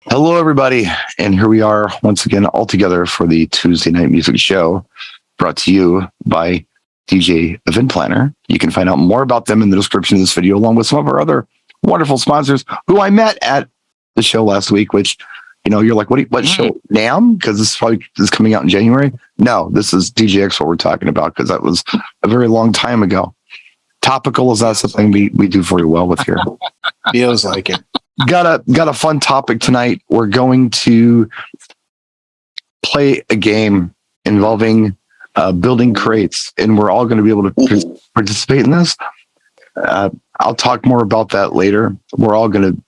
Hello, everybody. And here we are once again, all together for the Tuesday Night Music Show, brought to you by DJ Event Planner. You can find out more about them in the description of this video, along with some of our other wonderful sponsors who I met at the show last week, which, you know, you're like, what show? NAMM? Because this is coming out in January. No, this is DJX, what we're talking about, because that was a very long time ago. Topical is not something we do very well with here. Feels like it. Got a fun topic tonight. We're going to play a game involving building crates, and we're all going to be able to participate in this. I'll talk more about that later. We're all going to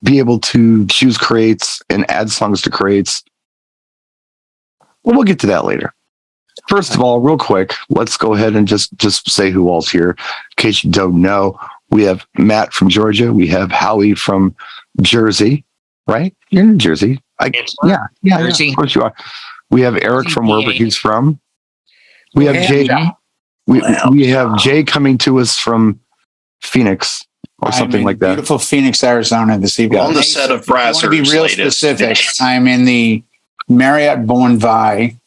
be able to choose crates and add songs to crates. Well, we'll get to that later. First of all, real quick, let's go ahead and just say who all's here. In case you don't know, we have Matt from Georgia. We have Howie from Jersey, right? You're in Jersey. Yeah, Jersey. of course you are. We have Eric from wherever he's from. We have Jay. We have Jay coming to us from Phoenix or something like that. Beautiful Phoenix, Arizona this evening. On the set of Brassers. To be real specific, I'm in the Marriott Bonvi,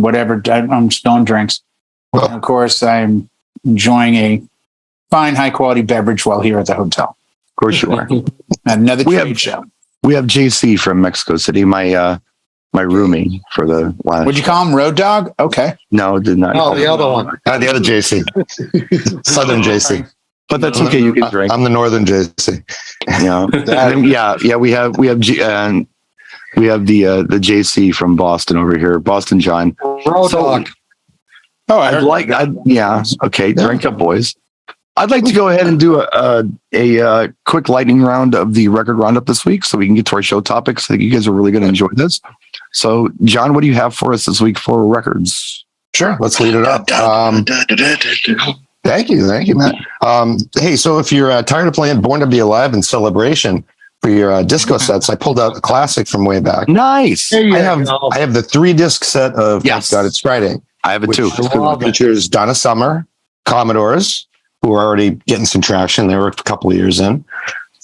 whatever. I'm spilling drinks. And of course, I'm enjoying a fine, high-quality beverage while here at the hotel. Of course you are. Another trade show. We have JC from Mexico City, my roomie for the last. Would you call him Road Dog? Okay. No, did not. Oh, the other one. The other JC. Southern JC. But that's okay. You can drink. I'm the Northern JC. Yeah. We have the JC from Boston over here, Boston John. Road Dog. Okay. Drink up, boys. I'd like to go ahead and do a quick lightning round of the record roundup this week, so we can get to our show topics. I think you guys are really going to enjoy this. So, John, what do you have for us this week for records? Sure, let's lead it up. Thank you, Matt. Hey, so if you're tired of playing Born to Be Alive in celebration for your disco sets, I pulled out a classic from way back. Nice. I have the 3-disc set of Thank God It's Friday. I have it too. Features Donna Summer, Commodores, who are already getting some traction. They were a couple of years in.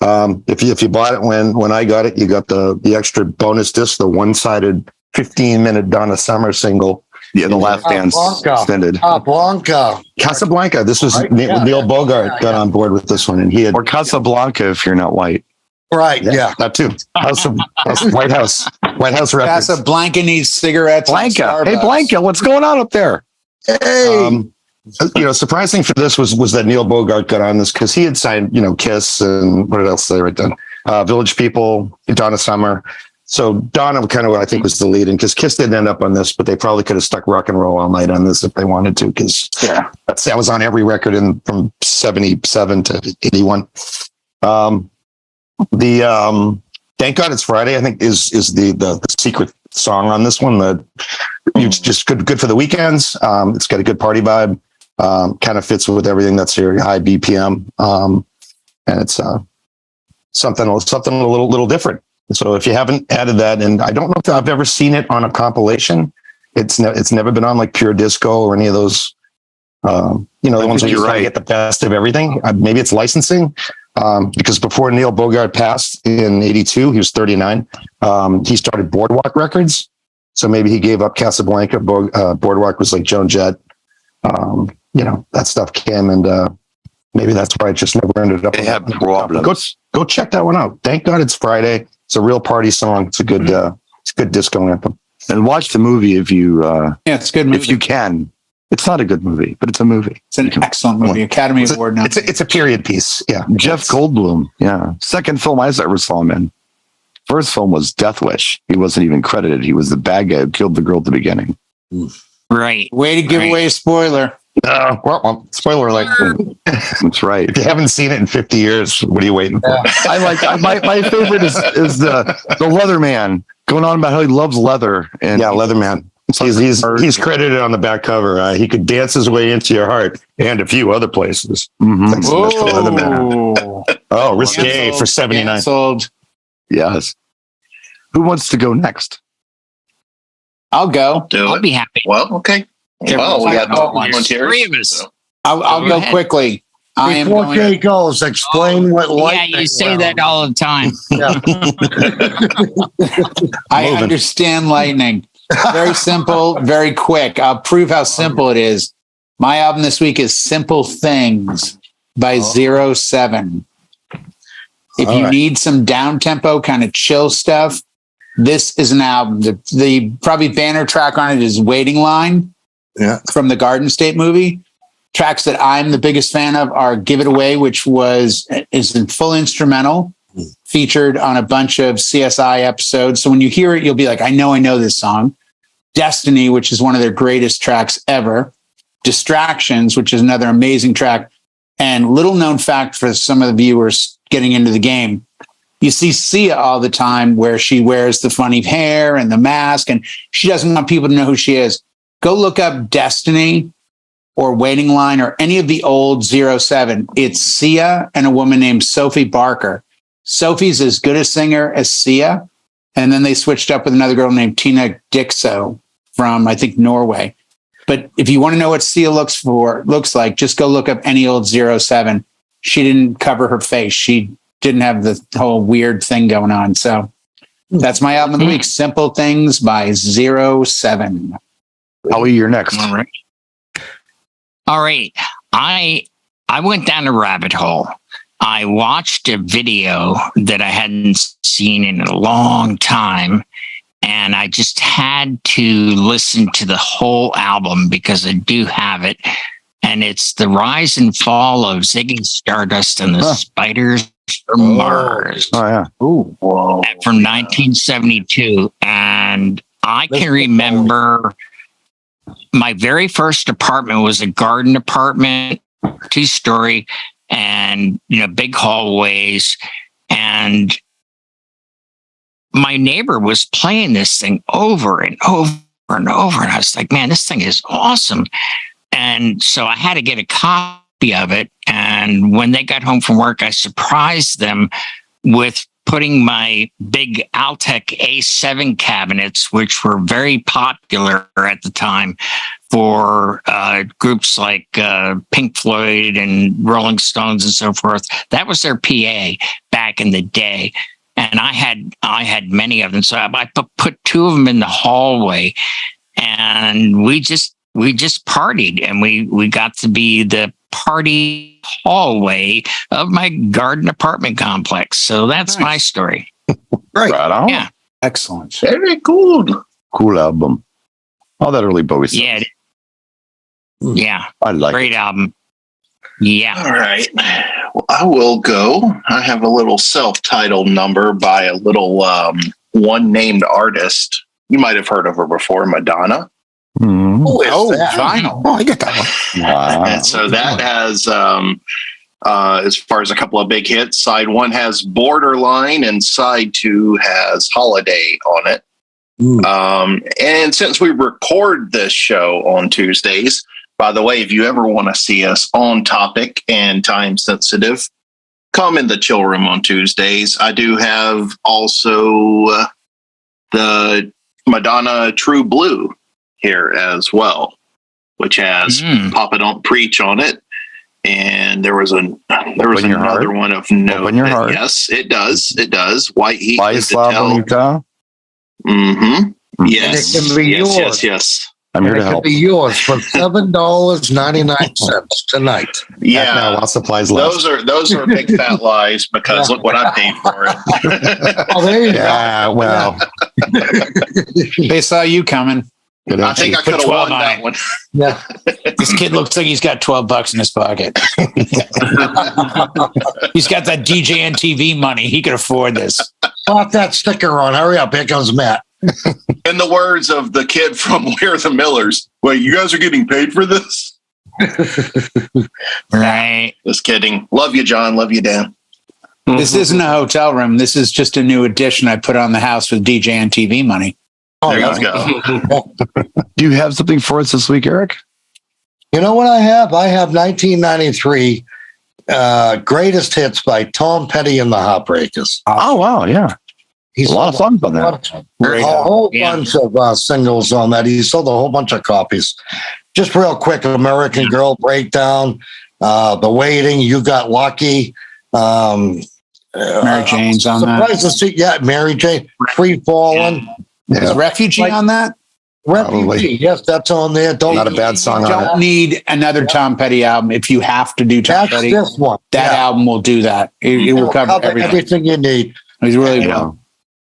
If you bought it when I got it, you got the extra bonus disc, the one-sided 15-minute Donna Summer single. Yeah, the Last Dance extended. Casablanca. This was Neil Bogart got on board with this one, and he had Casablanca if you're not white. Right. Yeah. That too. White House Records. Casablanca needs cigarettes. Blanca. Hey, Blanca, what's going on up there? Hey. Surprising for this was that Neil Bogart got on this because he had signed, Kiss and what else did they write down? Village People, Donna Summer. So Donna kind of what I think was the lead, and because Kiss didn't end up on this, but they probably could have stuck Rock and Roll All Night on this if they wanted to, because that was on every record from 77 to 81. The Thank God It's Friday, I think is the secret song on this one. It's just good for the weekends. It's got a good party vibe. Kind of fits with everything that's here, high BPM, and it's something a little different. So if you haven't added that, and I don't know if I've ever seen it on a compilation, it's never been on like Pure Disco or any of those. The ones where you get the best of everything. Maybe it's licensing, because before Neil Bogart passed in '82, he was 39. He started Boardwalk Records, so maybe he gave up Casablanca. Boardwalk was like Joan Jett. That stuff came, and maybe that's why it just never ended up. They have problems. Go check that one out. Thank God It's Friday. It's a real party song. It's a good disco anthem. And watch the movie if you. It's a good movie if you can. It's not a good movie, but it's a movie. It's an excellent movie. Academy Award now. It's a period piece. Yeah. Jeff Goldblum. Yeah. Second film I ever saw him in. First film was Death Wish. He wasn't even credited. He was the bad guy who killed the girl at the beginning. Right. Way to give away a spoiler. Well, spoiler alert. That's right. If you haven't seen it in 50 years, what are you waiting for? My favorite is the Leatherman going on about how he loves leather. And Leatherman. He's credited on the back cover. He could dance his way into your heart and a few other places. Mm-hmm. Risque for 79. Canceled. Yes. Who wants to go next? I'll go. I'll be happy. Well, okay. Well, we got volunteers. Three of us. So. I'll go quickly. I am Before going Jay goes, explain what lightning Yeah, you say round- that all the time. I understand lightning. Very simple, very quick. I'll prove how simple it is. My album this week is Simple Things by 07. If you need some down tempo, kind of chill stuff, this is an album. The probably banner track on it is Waiting Line from the Garden State movie. Tracks that I'm the biggest fan of are Give It Away, which is in full instrumental, featured on a bunch of CSI episodes. So when you hear it, you'll be like, I know this song. Destiny, which is one of their greatest tracks ever. Distractions, which is another amazing track. And little known fact for some of the viewers getting into the game, you see Sia all the time where she wears the funny hair and the mask, and she doesn't want people to know who she is. Go look up Destiny or Waiting Line or any of the old 07. It's Sia and a woman named Sophie Barker. Sophie's as good a singer as Sia. And then they switched up with another girl named Tina Dixo from, I think, Norway. But if you want to know what Sia looks like, just go look up any old 07. She didn't cover her face. She didn't have the whole weird thing going on. So that's my album of the week, Simple Things by 07. Howie, you're next. All right. I went down a rabbit hole. I watched a video that I hadn't seen in a long time, and I just had to listen to the whole album because I do have it. And it's The Rise and Fall of Ziggy Stardust and the Spiders from Mars. Oh, yeah. Ooh, whoa. From 1972. And I can remember my very first apartment was a garden apartment, 2-story, and big hallways. And my neighbor was playing this thing over and over and over, and I was like, man, this thing is awesome. And so I had to get a copy of it. And when they got home from work, I surprised them with putting my big Altec A7 cabinets, which were very popular at the time for groups like Pink Floyd and Rolling Stones and so forth. That was their PA back in the day. And I had many of them. So I put 2 of them in the hallway, and we just partied, and we got to be the party hallway of my garden apartment complex. So that's my story. Right. Right on. Yeah. Excellent. Very cool. Cool album. All that early Bowie stuff. Yeah. Yeah. I like Great it. album. Yeah. All right. Well, I will go. I have a little self-titled number by a little one named artist. You might have heard of her before, Madonna. Mhm. Vinyl. Oh, I get that one. Wow. And so that has, as far as a couple of big hits, side 1 has Borderline and side 2 has Holiday on it. And since we record this show on Tuesdays, by the way, if you ever want to see us on topic and time sensitive, come in the chill room on Tuesdays. I do have also the Madonna True Blue here as well, which has Papa Don't Preach on it. And there was another one of note. Open Your Heart. Yes, it does. It does. White Heat. By Live to Tell. Slavonita. Mm-hmm. Yes. And it can be yours. Yes. I'm here And to it help. could be yours for $7.99 tonight. Yeah. Now, while supplies last. Those are big fat lies because look what I paid for it. Oh, there you go. Yeah, well, They saw you coming. good I answer. think I Put could have 12 won on that it. one. Yeah. This kid looks like he's got $12 in his pocket. He's got that DJ and TV money. He could afford this. Pop that sticker on. Hurry up. Here comes Matt. In the words of the kid from We're the Millers, wait, you guys are getting paid for this? Right. Just kidding. Love you, John. Love you, Dan. This isn't a hotel room. This is just a new addition I put on the house with DJ and TV money. There you go. Do you have something for us this week, Eric? You know what I have? I have 1993 Greatest Hits by Tom Petty and the Heartbreakers. Oh, wow. Yeah. He's A lot of songs on that. Great A album. whole Yeah. bunch of singles on that. He sold a whole bunch of copies. Just real quick, American Girl Breakdown, The Waiting, You Got Lucky. Mary Jane's on that. Surprised to see, yeah, Mary Jane, Free Falling. Is Refugee on that? Refugee, yes, that's on there. Not a bad song You on it. don't need another Tom Petty album. If you have to do Tom That's Petty, this one. that album will do that. It will cover everything. You need. He's really well.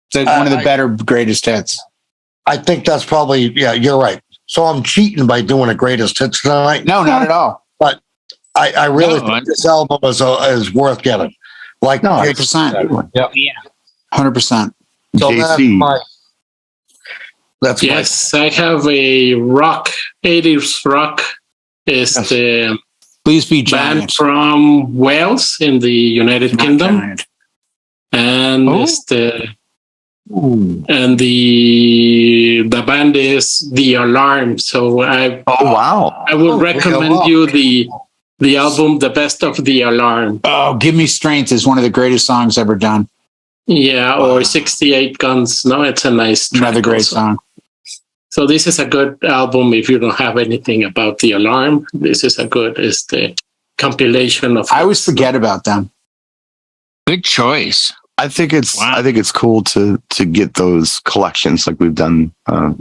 It's like one of the better greatest hits. I think that's probably, yeah, you're right. So I'm cheating by doing a greatest hits tonight. No, not at all. But I really think this album is worth getting. Like, no, 100%. Yeah. 100%. So that's yes, I have a rock, 80s rock. Is the Please Be band Giant from Wales in the United Kingdom. Giant. And the band is The Alarm. So I would recommend you the album The Best of The Alarm. Oh, Give Me Strength is one of the greatest songs ever done. Yeah, or 68 Guns. No, it's a nice track. Another great also. song. So this is a good album if you don't have anything about The Alarm. This is a good compilation of. I always forget about them. Good choice. I think it's cool to get those collections like we've done a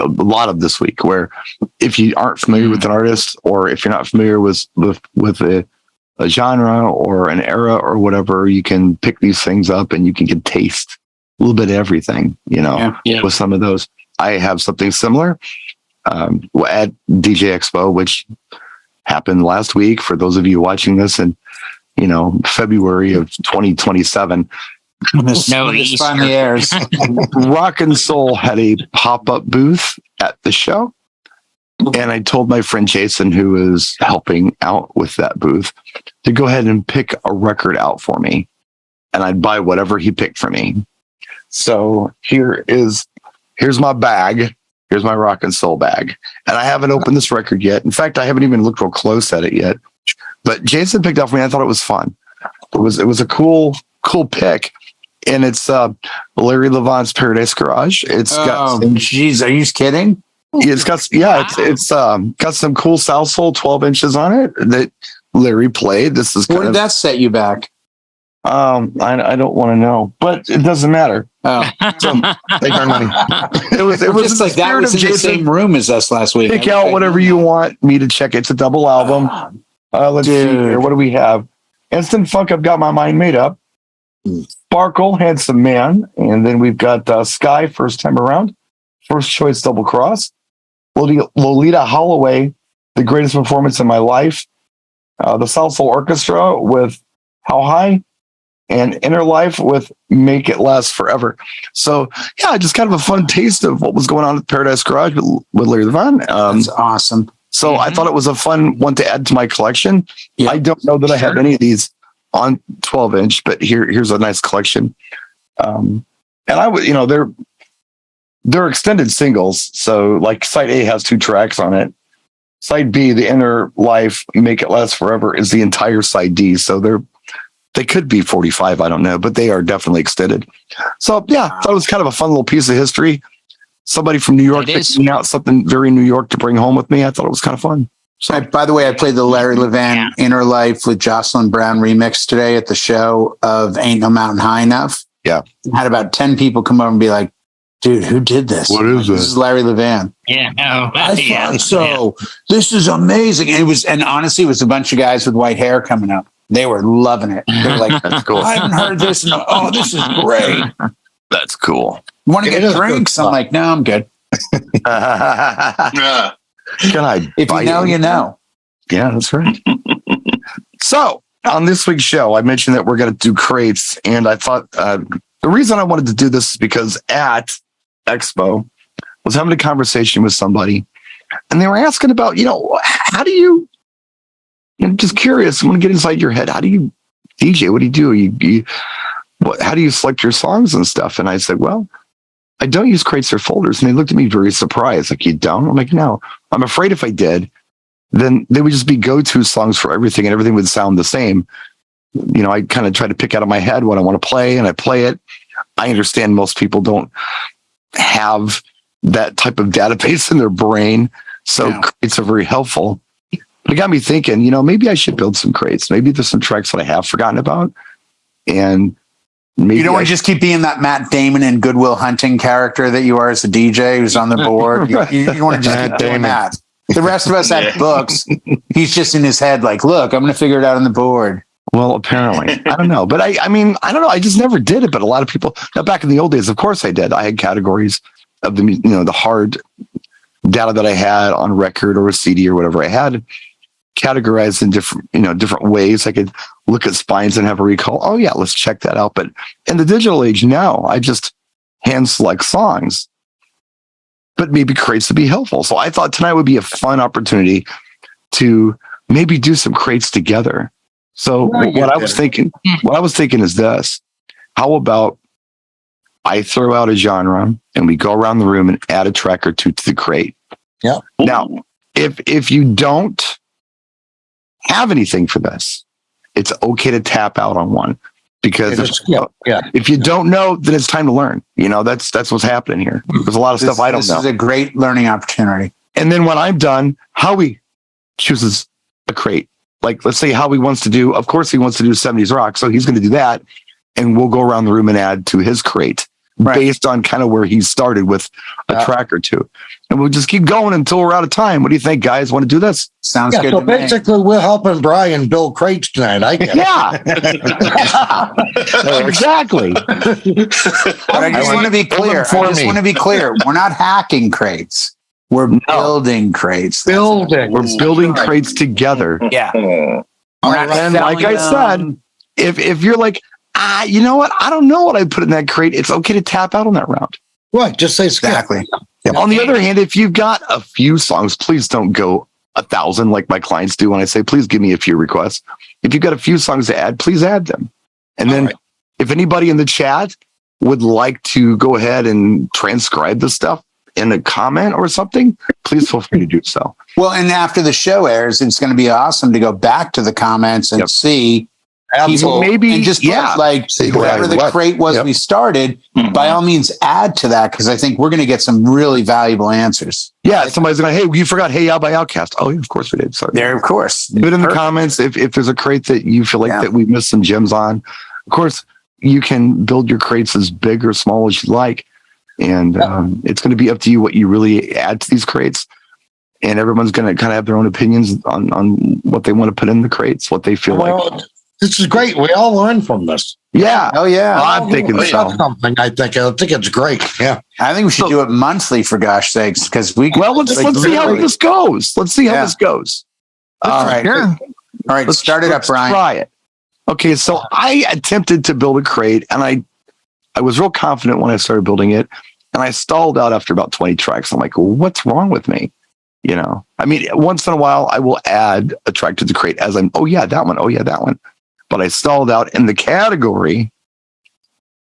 lot of this week, where if you aren't familiar with an artist, or if you're not familiar with a genre or an era or whatever, you can pick these things up and you can get taste a little bit of everything, with some of those. I have something similar at DJ Expo, which happened last week for those of you watching this in February of 2027. Finally airs. Rock and Soul had a pop-up booth at the show, and I told my friend Jason, who is helping out with that booth, to go ahead and pick a record out for me, and I'd buy whatever he picked for me. So here's my bag. Here's my Rock and Soul bag, and I haven't opened this record yet. In fact, I haven't even looked real close at it yet. But Jason picked up for me. I thought it was fun. It was a cool pick. And it's Larry Levan's Paradise Garage. It's got jeez, are you kidding? It's got it's got some cool South Soul 12 inches on it that Larry played. This is where did that set you back? I don't want to know, but it doesn't matter. Oh, so take our money. It was just like that was in the same room as us last week. Pick out whatever you want me to check. It's a double album. Let's see here. What do we have? Instant Funk, I've Got My Mind Made Up. Sparkle, Handsome Man. And then we've got Sky, First Time Around. First Choice, Double Cross. Lolita Holloway, The Greatest Performance in My Life. The South Soul Orchestra with How High. And Inner Life with Make It Last Forever. So, yeah, just kind of a fun taste of what was going on at Paradise Garage with Larry Levan. That's awesome. So I thought it was a fun one to add to my collection. Yep. I don't know that I have any of these on 12-inch, but here's a nice collection. And I would, they're extended singles. So like side A has 2 tracks on it. Side B, The Inner Life, Make It Last Forever, is the entire side D. So they could be 45, I don't know, but they are definitely extended. So yeah, I thought it was kind of a fun little piece of history. Somebody from New York picking out something very New York to bring home with me. I thought it was kind of fun. So, by the way, I played the Larry Levan Inner Life with Jocelyn Brown remix today at the show of Ain't No Mountain High Enough. Yeah. Had about 10 people come over and be like, dude, who did this? What is this? This is Larry Levan. Yeah. No. I thought so. Yeah. This is amazing. And honestly, it was a bunch of guys with white hair coming up. They were loving it. They were like, that's cool. I haven't heard this. Oh, this is great. That's cool. Want to get drinks? I'm like, no, I'm good. Can I? If you know, you know. Yeah, that's right. So on this week's show, I mentioned that we're going to do crates, and I thought the reason I wanted to do this is because at Expo, I was having a conversation with somebody, and they were asking about, how do you? Just curious. I want to get inside your head. How do you DJ? What do you do? How do you select your songs and stuff? And I said, well, I don't use crates or folders. And they looked at me very surprised. Like, you don't? I'm like, no. I'm afraid if I did, then they would just be go-to songs for everything and everything would sound the same. I kind of try to pick out of my head what I want to play and I play it. I understand most people don't have that type of database in their brain. So crates are very helpful. But it got me thinking, maybe I should build some crates. Maybe there's some tracks that I have forgotten about. And maybe you don't want to just keep being that Matt Damon in Good Will Hunting character that you are as a DJ who's on the board. You want to just keep doing that. The rest of us have books. He's just in his head like, look, I'm going to figure it out on the board. Well, apparently. I don't know. But I mean, I don't know. I just never did it. But a lot of people, now back in the old days, of course I did. I had categories of the hard data that I had on record or a CD or whatever I had categorized in different ways. I could look at spines and have a recall. Oh yeah, let's check that out. But in the digital age now, I just hand select songs, but maybe crates would be helpful. So I thought tonight would be a fun opportunity to maybe do some crates together. So what I was thinking is this: how about I throw out a genre and we go around the room and add a track or two to the crate. Yeah. Now, if you don't have anything for this, it's okay to tap out on one, because if you don't know, then it's time to learn. That's what's happening here. There's a lot of stuff I don't know. This is a great learning opportunity. And then when I'm done, Howie chooses a crate. Like, let's say Howie wants to do 70s rock, so he's going to do that, and we'll go around the room and add to his crate based on kind of where he started with a track or two. And we'll just keep going until we're out of time. What do you think, guys? Want to do this? Sounds good. So basically, we're helping Brian build crates tonight. I get it. Exactly. I just want to be clear. We're not hacking crates. We're building crates. We're building crates together. Yeah. And like I said, if you're like, you know what? I don't know what I put in that crate. It's okay to tap out on that round. Right. Just say exactly. On the other hand, if you've got a few songs, please don't go 1,000 like my clients do when I say, please give me a few requests. If you've got a few songs to add, please add them. And then if anybody in the chat would like to go ahead and transcribe the stuff in a comment or something, please feel free to do so. Well, and after the show airs, it's going to be awesome to go back to the comments and see. Absolutely. Maybe and just whatever the crate was we started, by all means add to that, because I think we're going to get some really valuable answers. Yeah, somebody's going to, hey, you forgot Hey Ya by Outkast. Oh, yeah, of course we did. Sorry. There, of course. Put in the comments if there's a crate that you feel like that we missed some gems on. Of course, you can build your crates as big or small as you like, and it's going to be up to you what you really add to these crates. And everyone's going to kind of have their own opinions on what they want to put in the crates, what they feel like. This is great. We all learn from this. Yeah. Oh, yeah. I'm thinking so. Something. I think it's great. Yeah. I think we should do it monthly, for gosh sakes, because let's see how this goes. Let's see how this goes. All right. Sure. All right. Start it up, Brian. Try it. Okay. So I attempted to build a crate, and I was real confident when I started building it, and I stalled out after about 20 tracks. I'm like, well, what's wrong with me? I mean, once in a while I will add a track to the crate as I'm, oh yeah, that one. Oh yeah, that one. But I stalled out, and the category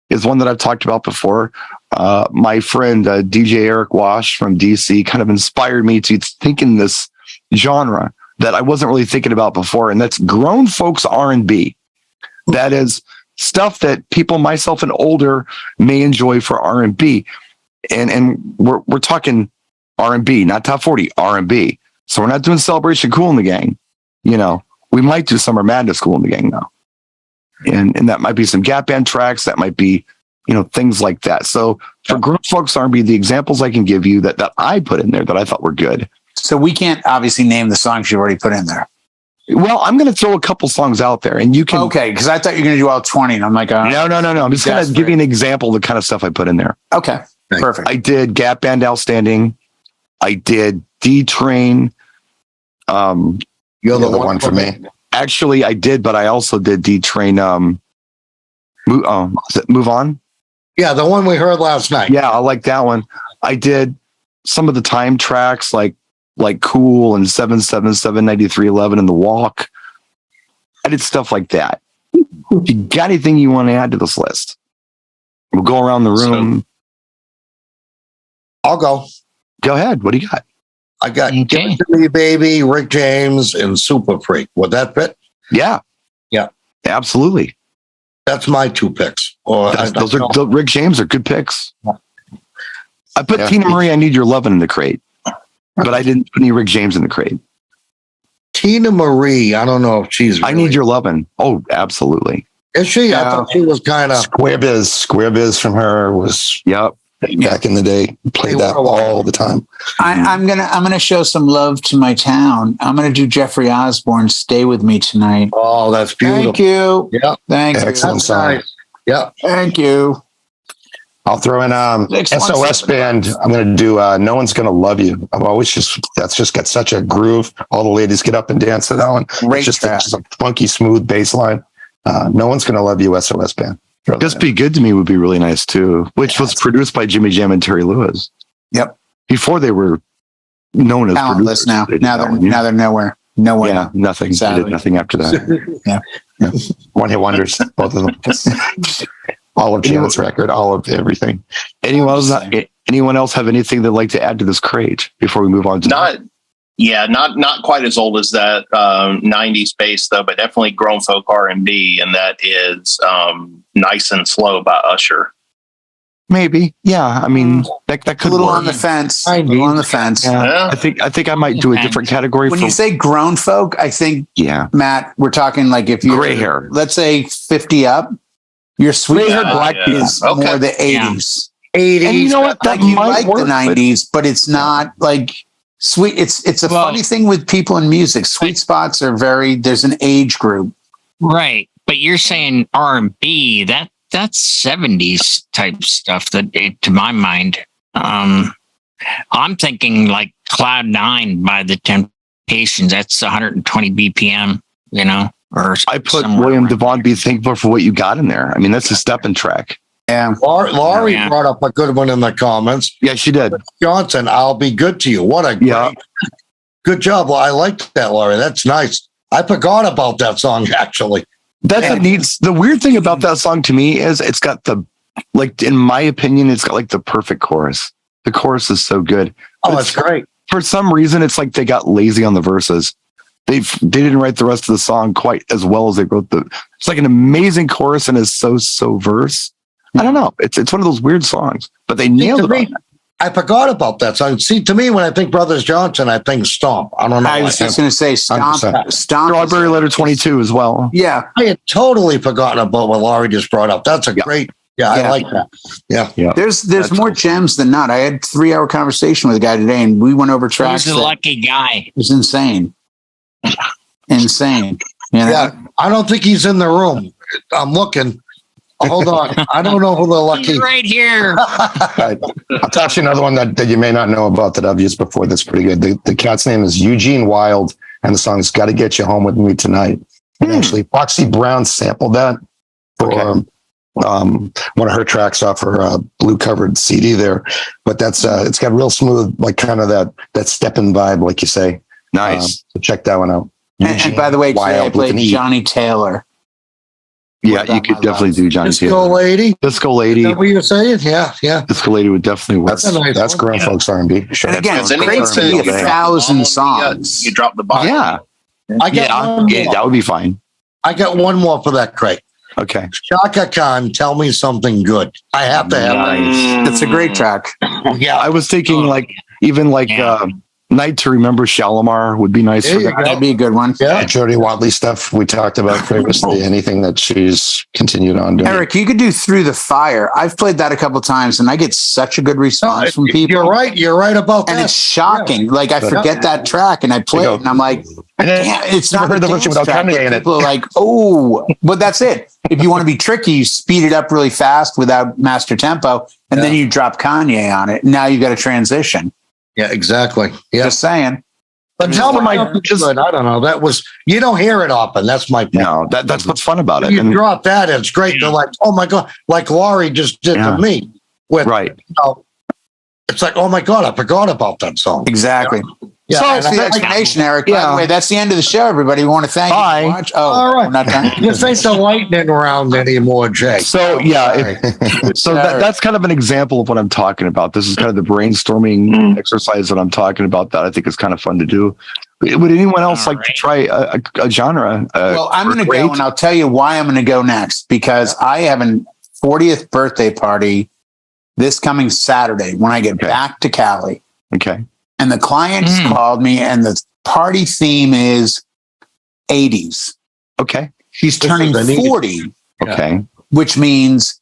is one that I've talked about before. My friend DJ Eric Wash from DC kind of inspired me to think in this genre that I wasn't really thinking about before, and that's grown folks R&B. That is stuff that people, myself and older, may enjoy for R&B, and we're talking R&B, not top 40 R&B. So we're not doing Celebration Cool in the Gang, We might do Summer Madness Cool in the Gang now. And that might be some Gap Band tracks. That might be, things like that. So for grown folks R&B, the examples I can give you that I put in there that I thought were good. So we can't obviously name the songs you already put in there. Well, I'm going to throw a couple songs out there, and you can. Okay, because I thought you were going to do all 20, and I'm like, no. I'm just going to give you an example of the kind of stuff I put in there. Okay, perfect. I did Gap Band Outstanding. I did D-Train. You're the one for me. Actually, I did, but I also did D-Train. Move On? Yeah, the one we heard last night. Yeah, I like that one. I did some of the time tracks like Cool and 777, 9311 and The Walk. I did stuff like that. If you got anything you want to add to this list, we'll go around the room. I'll go. Go ahead. What do you got? I got Give It To Me Baby, Rick James, and Super Freak. Would that fit? Yeah. Yeah. Absolutely. That's my two picks. Those Rick James are good picks. I put Tina Marie, I Need Your Lovin' in the crate, but I didn't put any Rick James in the crate. Tina Marie. I don't know if she's. I Need Your Lovin'. Oh, absolutely. Is she? I thought she was kind of Square Biz from her was. Yep. Back in the day, played that all the time. I'm gonna show some love to my town. I'm gonna do Jeffrey Osborne, "Stay With Me Tonight." Oh, that's beautiful. Thank you. Yeah, thank you. Excellent song. Nice. Yeah, thank you. I'll throw in SOS Band. I'm going to do "No One's Gonna Love You." I'm always that's just got such a groove. All the ladies get up and dance to that one. Great it's just a funky, smooth bass line. "No One's Gonna Love You," SOS Band. Just Be Good to Me would be really nice too, which was produced by Jimmy Jam and Terry Lewis. Yep. Before they were known as talentless producers. now they're nowhere. Nowhere. Yeah, nothing. They did nothing after that. Yeah. One hit wonders, both of them. All of Janet's record, all of everything. Anyone else have anything they'd like to add to this crate before we move on to not quite as old as that 90s bass though, but definitely grown folk R&B, and that is Nice and Slow by Usher. Maybe. Yeah. I mean, that could a little work. on the fence. A little on the fence. Yeah. I think I might do a different category. When you say grown folk, I think, Matt, we're talking like if you're gray hair, let's say 50 up, your sweet hair black is more the 80s. 80s. And you know what? That you like the 90s, but it's not like sweet. It's a funny thing with people in music. Sweet spots are there's an age group. Right. But you're saying R&B, that's 70s type stuff to my mind. I'm thinking like Cloud 9 by the Temptations. That's 120 BPM, or I put William Devon, Be Thankful for What You Got in there. I mean, that's a stepping track. Yeah. Laurie brought up a good one in the comments. Yeah, she did. Johnson, I'll Be Good to You. What a great, good job. Well, I liked that, Laurie. That's nice. I forgot about that song, actually. The weird thing about that song to me is it's got in my opinion, it's got like the perfect chorus. The chorus is so good. Oh, that's great. For some reason, it's like they got lazy on the verses. They didn't write the rest of the song quite as well as they wrote it's like an amazing chorus and a so verse. I don't know. It's one of those weird songs, but they nailed it. I forgot about that song. See, to me, when I think Brothers Johnson, I think Stomp. I don't know. I was just going to say Stomp. Strawberry Letter 22 as well. Yeah. I had totally forgotten about what Laurie just brought up. That's a great. Yeah, I like that. Yeah. There's more gems than not. I had a 3-hour conversation with a guy today, and we went over tracks. He's a lucky guy. It was insane. Insane. Yeah. I don't think he's in the room. I'm looking. Hold on. I don't know who the lucky. Right here. I'll tell you another one that you may not know about that I've used before that's pretty good. The cat's name is Eugene Wilde, and the song is Gotta Get You Home With Me Tonight. And actually, Foxy Brown sampled that for one of her tracks off her blue covered CD there. But that's it's got real smooth, like kind of that stepping vibe, like you say. Nice. So check that one out. And by the way, today I played Johnny Taylor. Yeah, you could definitely do Johnny Taylor. Disco Lady. Disco Lady. Is that what you're saying? Yeah. Disco Lady would definitely work. That's grown folks R&B. Sure. And again, it's great to be 1,000 songs. You drop the bottom. Yeah. That would be fine. I got one more for that, Craig. Okay. Shaka Khan, Tell Me Something Good. I have to have that. It's a great track. Yeah. I was thinking Night to Remember Shalimar would be nice. That'd be a good one. Yeah. Jody Watley stuff we talked about previously. Anything that she's continued on doing. Eric, you could do Through the Fire. I've played that a couple times, and I get such a good response from people. You're right about that. And it's shocking. Yeah. Like I forget that track, and I play it, and I'm like, it's not heard the version without Kanye in it. People are like, oh, but that's it. If you want to be tricky, you speed it up really fast without master tempo, and then you drop Kanye on it. Now you've got a transition. Yeah, exactly. Yeah. Just saying. But tell me, I don't know. That was, you don't hear it often. That's my point. No, that's what's fun about it. You drop that, it's great. They're like, oh my God, like Laurie just did to me. It's like, oh my God, I forgot about that song. Exactly. Yeah. So it's the explanation, Eric. By the way, that's the end of the show, everybody. We want to thank you for watching. Oh, all right. We're not done. This ain't the lightning round anymore, Jay. So, that's kind of an example of what I'm talking about. This is kind of the brainstorming exercise that I'm talking about that I think is kind of fun to do. Would anyone else like to try a genre? Well, I'm going to go, and I'll tell you why I'm going to go next, because I have a 40th birthday party this coming Saturday when I get back to Cali. Okay. And the clients called me, and the party theme is 80s. Okay. She's turning 40. Okay. Which means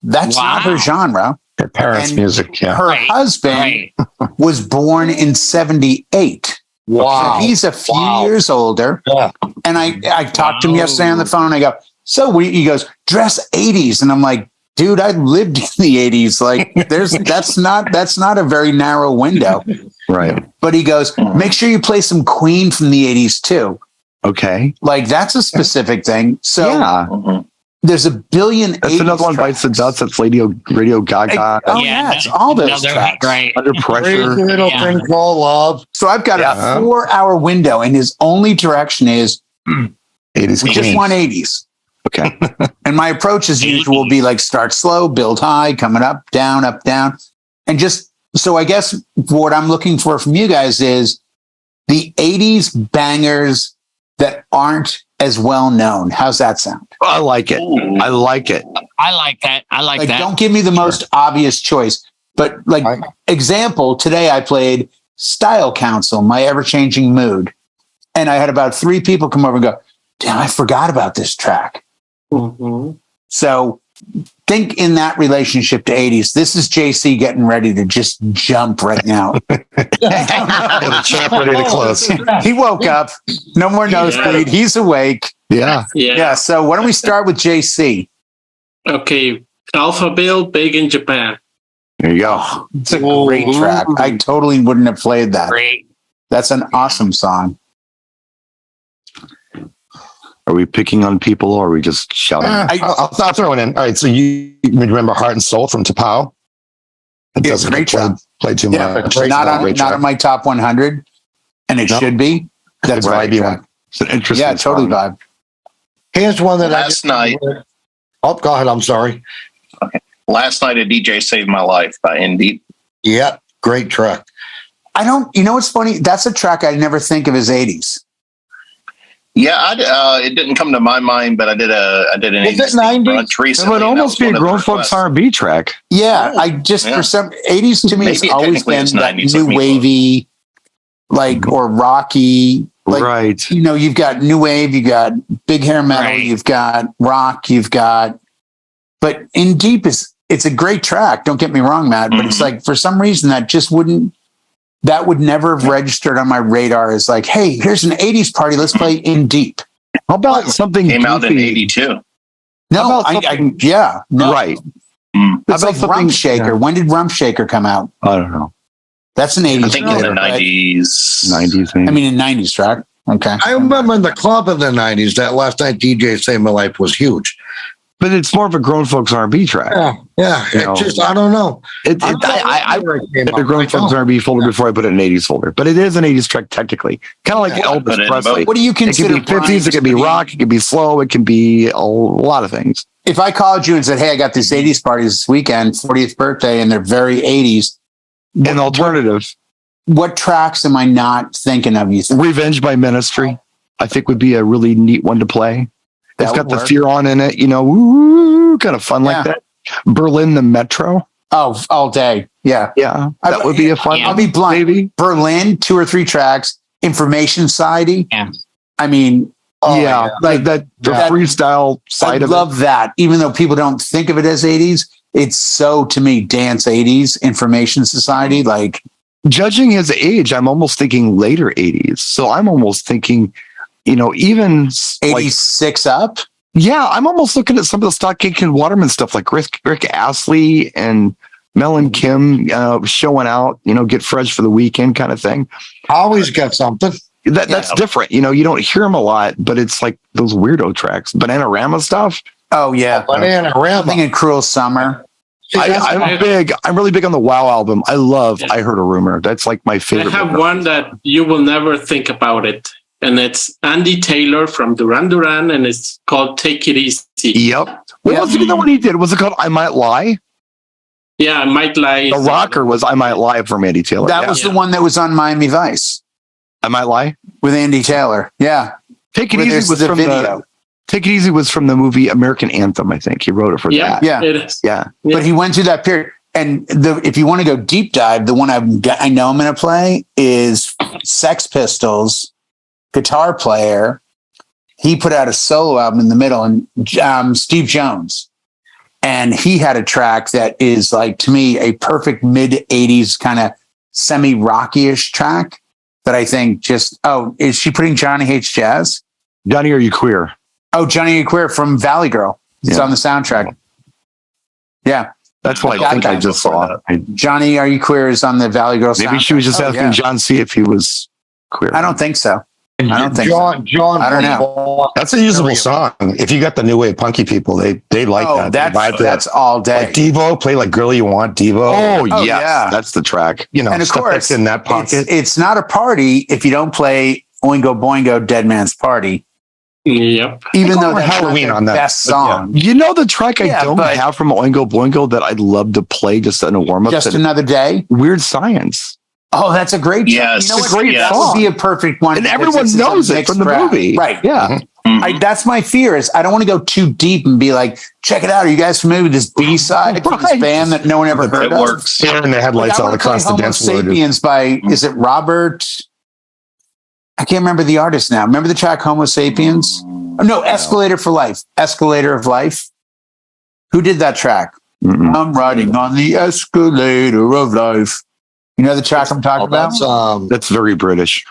that's not her genre. Her parents' music. Yeah. Her husband was born in 78. Wow. So he's a few years older. Yeah. And I talked to him yesterday on the phone. And I go, so he goes, dress 80s. And I'm like, dude, I lived in the 80s. Like that's not a very narrow window. Right. But he goes, make sure you play some Queen from the 80s too. Okay. Like that's a specific thing. So there's a billion. That's another one bites the dust. That's Radio Gaga. It's all those tracks. Right. Under Pressure. Little thing called Love. So I've got a 4-hour window, and his only direction is 80s. we just want 80s. Okay. And my approach, as usual, will be like start slow, build high, coming up, down, and just so I guess what I'm looking for from you guys is the 80s bangers that aren't as well known. How's that sound? I like it. I like it. I like that. I like that. Don't give me the most obvious choice, but example, today I played Style Council, My Ever-Changing Mood. And I had about 3 people come over and go, damn, I forgot about this track. Mm-hmm. So think in that relationship to 80s. This is JC getting ready to just jump right now. The champ ready to close. He woke up. No more nosebleed. He's awake. Yeah. So why don't we start with JC? Okay. Alpha Bill, Big in Japan. There you go. It's a great track. I totally wouldn't have played that. Great. That's an awesome song. Are we picking on people or are we just shouting? I'll throw it in. All right. So you remember Heart and Soul from Tapao? It It's a great track. Play too much. Not on my top 100, and it should be. That's Right. right. It's an interesting Yeah, totally song. vibe. Here's one that Last night. Oh, go ahead. I'm sorry. Last night, a DJ saved my life by Indeep. Yeah, great track. You know what's funny? That's a track I never think of as 80s. Yeah, it didn't come to my mind, but I did an Is it 80s 90s? brunch It recently. would and that almost was be a one of the grown folks requests. R&B track. Yeah, I just Yeah. for some 80s to me, it's Maybe always technically been it's that 90s, new like me. wavy, or rocky. Like, Right. you've got new wave, you got big hair metal, Right. you've got rock, but In Deep it's a great track. Don't get me wrong, Matt, but it's like for some reason that would never have registered on my radar as like, hey, here's an 80s party. Let's play In Deep. How about something Came out in goofy? '82. No, How about no. Right. Mm. It's like Rump Shaker. When did Rump Shaker come out? I don't know. That's an 80s I think in the track, right? '90s. 90s, maybe. I mean, in 90s track. Okay. I remember in the club in the 90s, that Last Night DJ Saved My Life was huge. But it's more of a grown folks R&B track. Yeah. You know. It just, I don't know. I put the grown folks R&B folder before I put it in an 80s folder. But it is an 80s track technically. Kind of like put Elvis it in Presley. What do you It can consider be 50s, it can be rock, it can be slow, it can be a lot of things. If I called you and said, hey, I got this 80s party this weekend, 40th birthday, and they're very 80s, An alternative. what tracks am I not thinking of? You think? Revenge by Ministry, I think would be a really neat one to play. It's That got would the work. fear on in it, woo, kind of fun like that. Berlin, the Metro. Oh, all day. Yeah. Yeah, that would be a fun I'll be blunt. maybe. Berlin, 2 or 3 tracks. Information Society. Yeah. I mean, Like that, the freestyle side I of love that. Even though people don't think of it as 80s, it's so, to me, dance 80s, Information Society. Like, judging his age, I'm almost thinking later 80s. So I'm almost thinking, even 86 up. Yeah, I'm almost looking at some of the Stock Aitken Waterman stuff like Rick Astley and Mel and Kim showing out, get fresh for the weekend kind of thing. Always got something. That's different. You don't hear them a lot, but it's like those weirdo tracks. Bananarama stuff. Oh, yeah. Bananarama. I'm thinking Cruel Summer. I'm really big on the Wow album. I love I Heard a Rumor. That's like my I favorite. have one that you will never think about it. And it's Andy Taylor from Duran Duran, and it's called Take It Easy. Yep. What was the other one he did? Was it called I Might Lie? Yeah, I Might Lie. The rocker was I Might Lie from Andy Taylor. That was the one that was on Miami Vice. I Might Lie? With Andy Taylor. Yeah. Take It Easy was from Take It Easy was from the movie American Anthem, I think. He wrote it for that. Yeah. It is. Yeah. But he went through that period. And if you want to go deep dive, the one I know I'm going to play is Sex Pistols guitar player. He put out a solo album in the middle, and Steve Jones. And he had a track that is, like, to me, a perfect mid-'80s kind of semi-rocky-ish track that I think just, is she putting Johnny Hates Jazz? Johnny, Are You Queer? Oh, Johnny Are You Queer from Valley Girl. It's on the soundtrack. Yeah. That's what I think I just saw. Johnny Are You Queer is on the Valley Girl soundtrack. Maybe she was just asking John C. if he was queer. I don't think so. I don't think John, I don't know. That's a usable song. If you got the new wave punky people, they like that. That's all day. Like Devo, play like Girl You Want, Devo. Oh yes, yeah. That's the track. You know, and of course, in that pocket. It's not a party if you don't play Oingo Boingo Dead Man's Party. Yep. Even though that's Halloween not on that best song. You know the track I don't have from Oingo Boingo that I'd love to play just in a warm up. Just Another Day. Weird Science. Oh, that's a great song. Yes, you know it's a great that song. would be a perfect one. And everyone knows it from the movie. Right. Yeah. Mm-hmm. That's my fear is I don't want to go too deep and be like, check it out. Are you guys familiar with this B-side from this band that no one ever heard of? It works. Turn the headlights all across the dance floor. Homo Sapiens by, is it Robert? I can't remember the artist now. Remember the track Homo Sapiens? Oh, no, Escalator for Life. Escalator of Life. Who did that track? Mm-hmm. I'm riding on the escalator of life. You know the track I'm talking about? That's very British.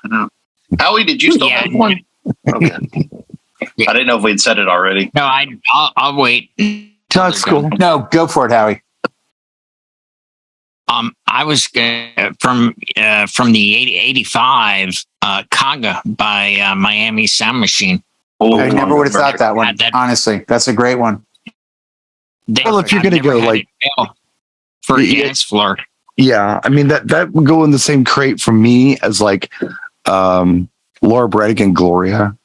Howie, did you still have one? Okay. I didn't know if we'd said it already. No, I'll wait. No, it's cool. No, go for it, Howie. I was from the 85 Kaga by Miami Sound Machine. Oh, I never would have thought that one. Honestly, that's a great one. Well, if you're going to go like for a dance floor. Yeah, I mean that would go in the same crate for me as like Laura Branigan and Gloria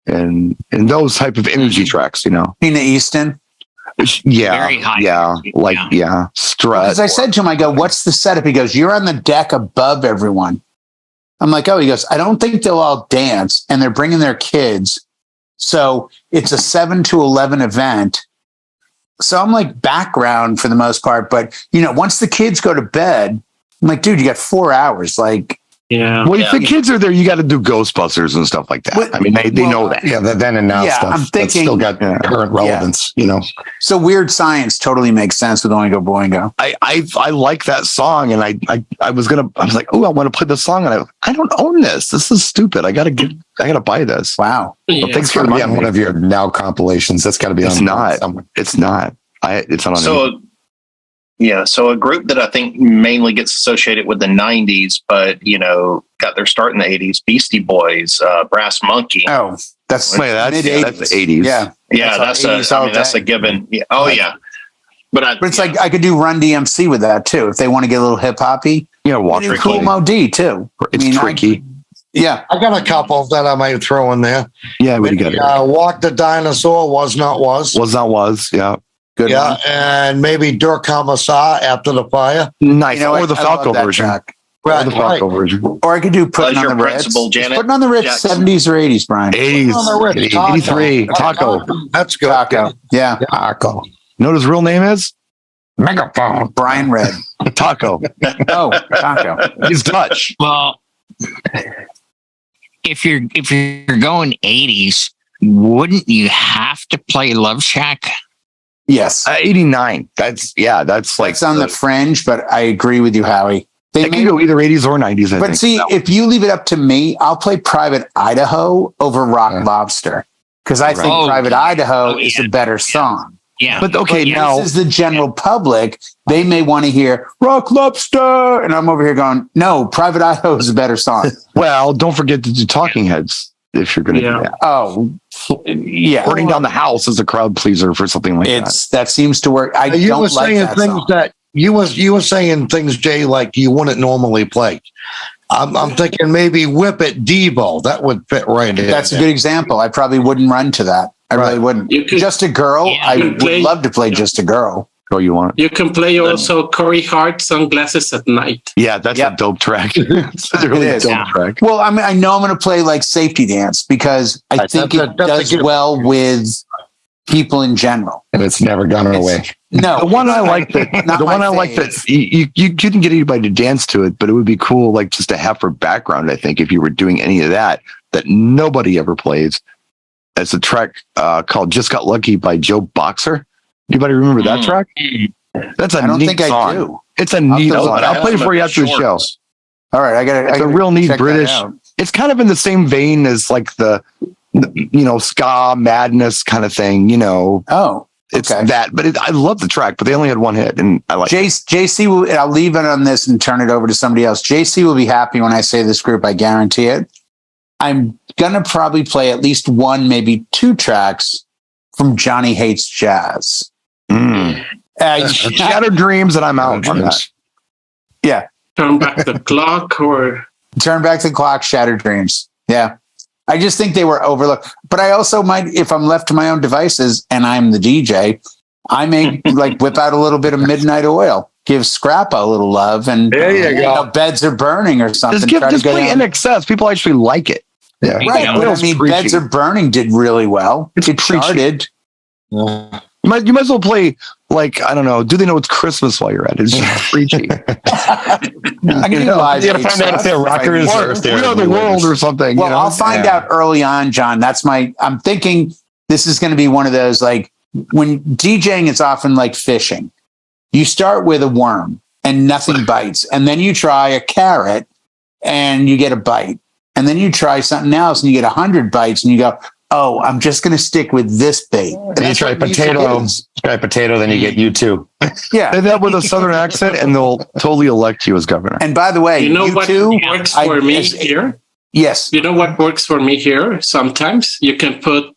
and those type of energy tracks, you know. Tina Easton. Yeah. Very high energy, Strut. Because I said to him, I go, what's the setup? He goes, you're on the deck above everyone. I'm like, oh, he goes, I don't think they'll all dance, and they're bringing their kids. So it's a 7 to 11 event. So I'm like background for the most part, but you know, once the kids go to bed, I'm like, dude, you got 4 hours. Like, yeah. Well, if the kids are there, you got to do Ghostbusters and stuff like that. But, I mean, they know that. Yeah, the then and now stuff. I'm thinking, that's still got current relevance, you know. So Weird Science totally makes sense with Oingo Boingo. I like that song, and I was like, oh, I want to play this song, and I don't own this. This is stupid. I gotta buy this. Wow. Well, thanks for being on one of your now compilations. That's got to be on. It's not. Somewhere. It's not. It's not on. So. Yeah, so a group that I think mainly gets associated with the 90s, but, you know, got their start in the 80s, Beastie Boys, Brass Monkey. Oh, that's that's the 80s. Yeah. Yeah, that's a given. Yeah. Oh, yeah. But it's like I could do Run DMC with that, too, if they want to get a little hip-hoppy. Yeah, Walk Cool Mo D, too. It's tricky. Yeah. I got a couple that I might throw in there. Yeah, we got it. Walk the Dinosaur, Was Not Was. Was Not Was, yeah. Good one. And maybe Der Kommissar, After the Fire. Nice. Or the Falco version. Right, or the Falco version. Or I could do Putting on the Ritz. Putting on the Ritz, 70s or 80s, Brian. 80s. 83. Taco. That's good. Taco. Yeah. Taco. You know what his real name is? Megaphone. Brian Red. Taco. Oh, Taco. He's Dutch. Well, if you're going 80s, wouldn't you have to play Love Shack? Yes. 89. That's like it's on the fringe, but I agree with you, Howie. They can go either 80s or 90s. I think. See, if you leave it up to me, I'll play Private Idaho over Rock Lobster because I think Private Idaho is a better song. Yeah. But okay, now this is the general public. They may want to hear Rock Lobster. And I'm over here going, no, Private Idaho is a better song. Well, don't forget to do Talking Heads if you're going to do that. Oh, yeah. Burning Down the House is a crowd pleaser for something like that. That seems to work. You were saying things, Jay, like you wouldn't normally play. I'm thinking maybe Whip It Devo. That would fit right in. That's a good example. I probably wouldn't run to that. I really wouldn't. Just a Girl. Yeah, I would love to play Just a Girl. Oh, you want? You can play also Corey Hart, Sunglasses at Night. Yeah, that's a dope track. It's a really dope track. Well, I mean, I know I'm going to play like Safety Dance because I think it does well with people in general. And it's never gone away. No, the one I like that you couldn't get anybody to dance to it, but it would be cool, like just to have for background. I think if you were doing any of that nobody ever plays. It's a track called "Just Got Lucky" by Joe Boxer. Anybody remember that track? That's a neat song. I do. It's a neat song. I'll play it for you after the show. All right, It's a real neat British. It's kind of in the same vein as like the ska madness kind of thing. Oh, it's that. But I love the track. But they only had one hit, and I like. JC will. I'll leave it on this and turn it over to somebody else. JC will be happy when I say this group. I guarantee it. I'm gonna probably play at least one, maybe two tracks from Johnny Hates Jazz. Shattered Dreams, and I'm out on that. Yeah. Turn Back the Clock or Turn Back the Clock, Shattered Dreams. Yeah. I just think they were overlooked. But I also might, if I'm left to my own devices and I'm the DJ, I may like whip out a little bit of Midnight Oil, give Scrappa a little love, and there you go. Beds Are Burning or something. Just play In Excess. People actually like it. Yeah. Right. But I mean, Beds Are Burning did really well. It charted. You might as well play, like, I don't know, Do They Know It's Christmas while you're at it? It's just preachy. I can do live. You gotta find out if they're rockers or if they're We Are the World or something. Well, I'll find out early on, John. I'm thinking this is going to be one of those, like, when DJing, it's often like fishing. You start with a worm and nothing bites. And then you try a carrot and you get a bite. And then you try something else and you get 100 bites and you go, oh, I'm just going to stick with this bait. And you try potato, then you get you too. Yeah. Say that with a Southern accent and they'll totally elect you as governor. And by the way, you know what works for me here? Yes. You know what works for me here? Sometimes you can put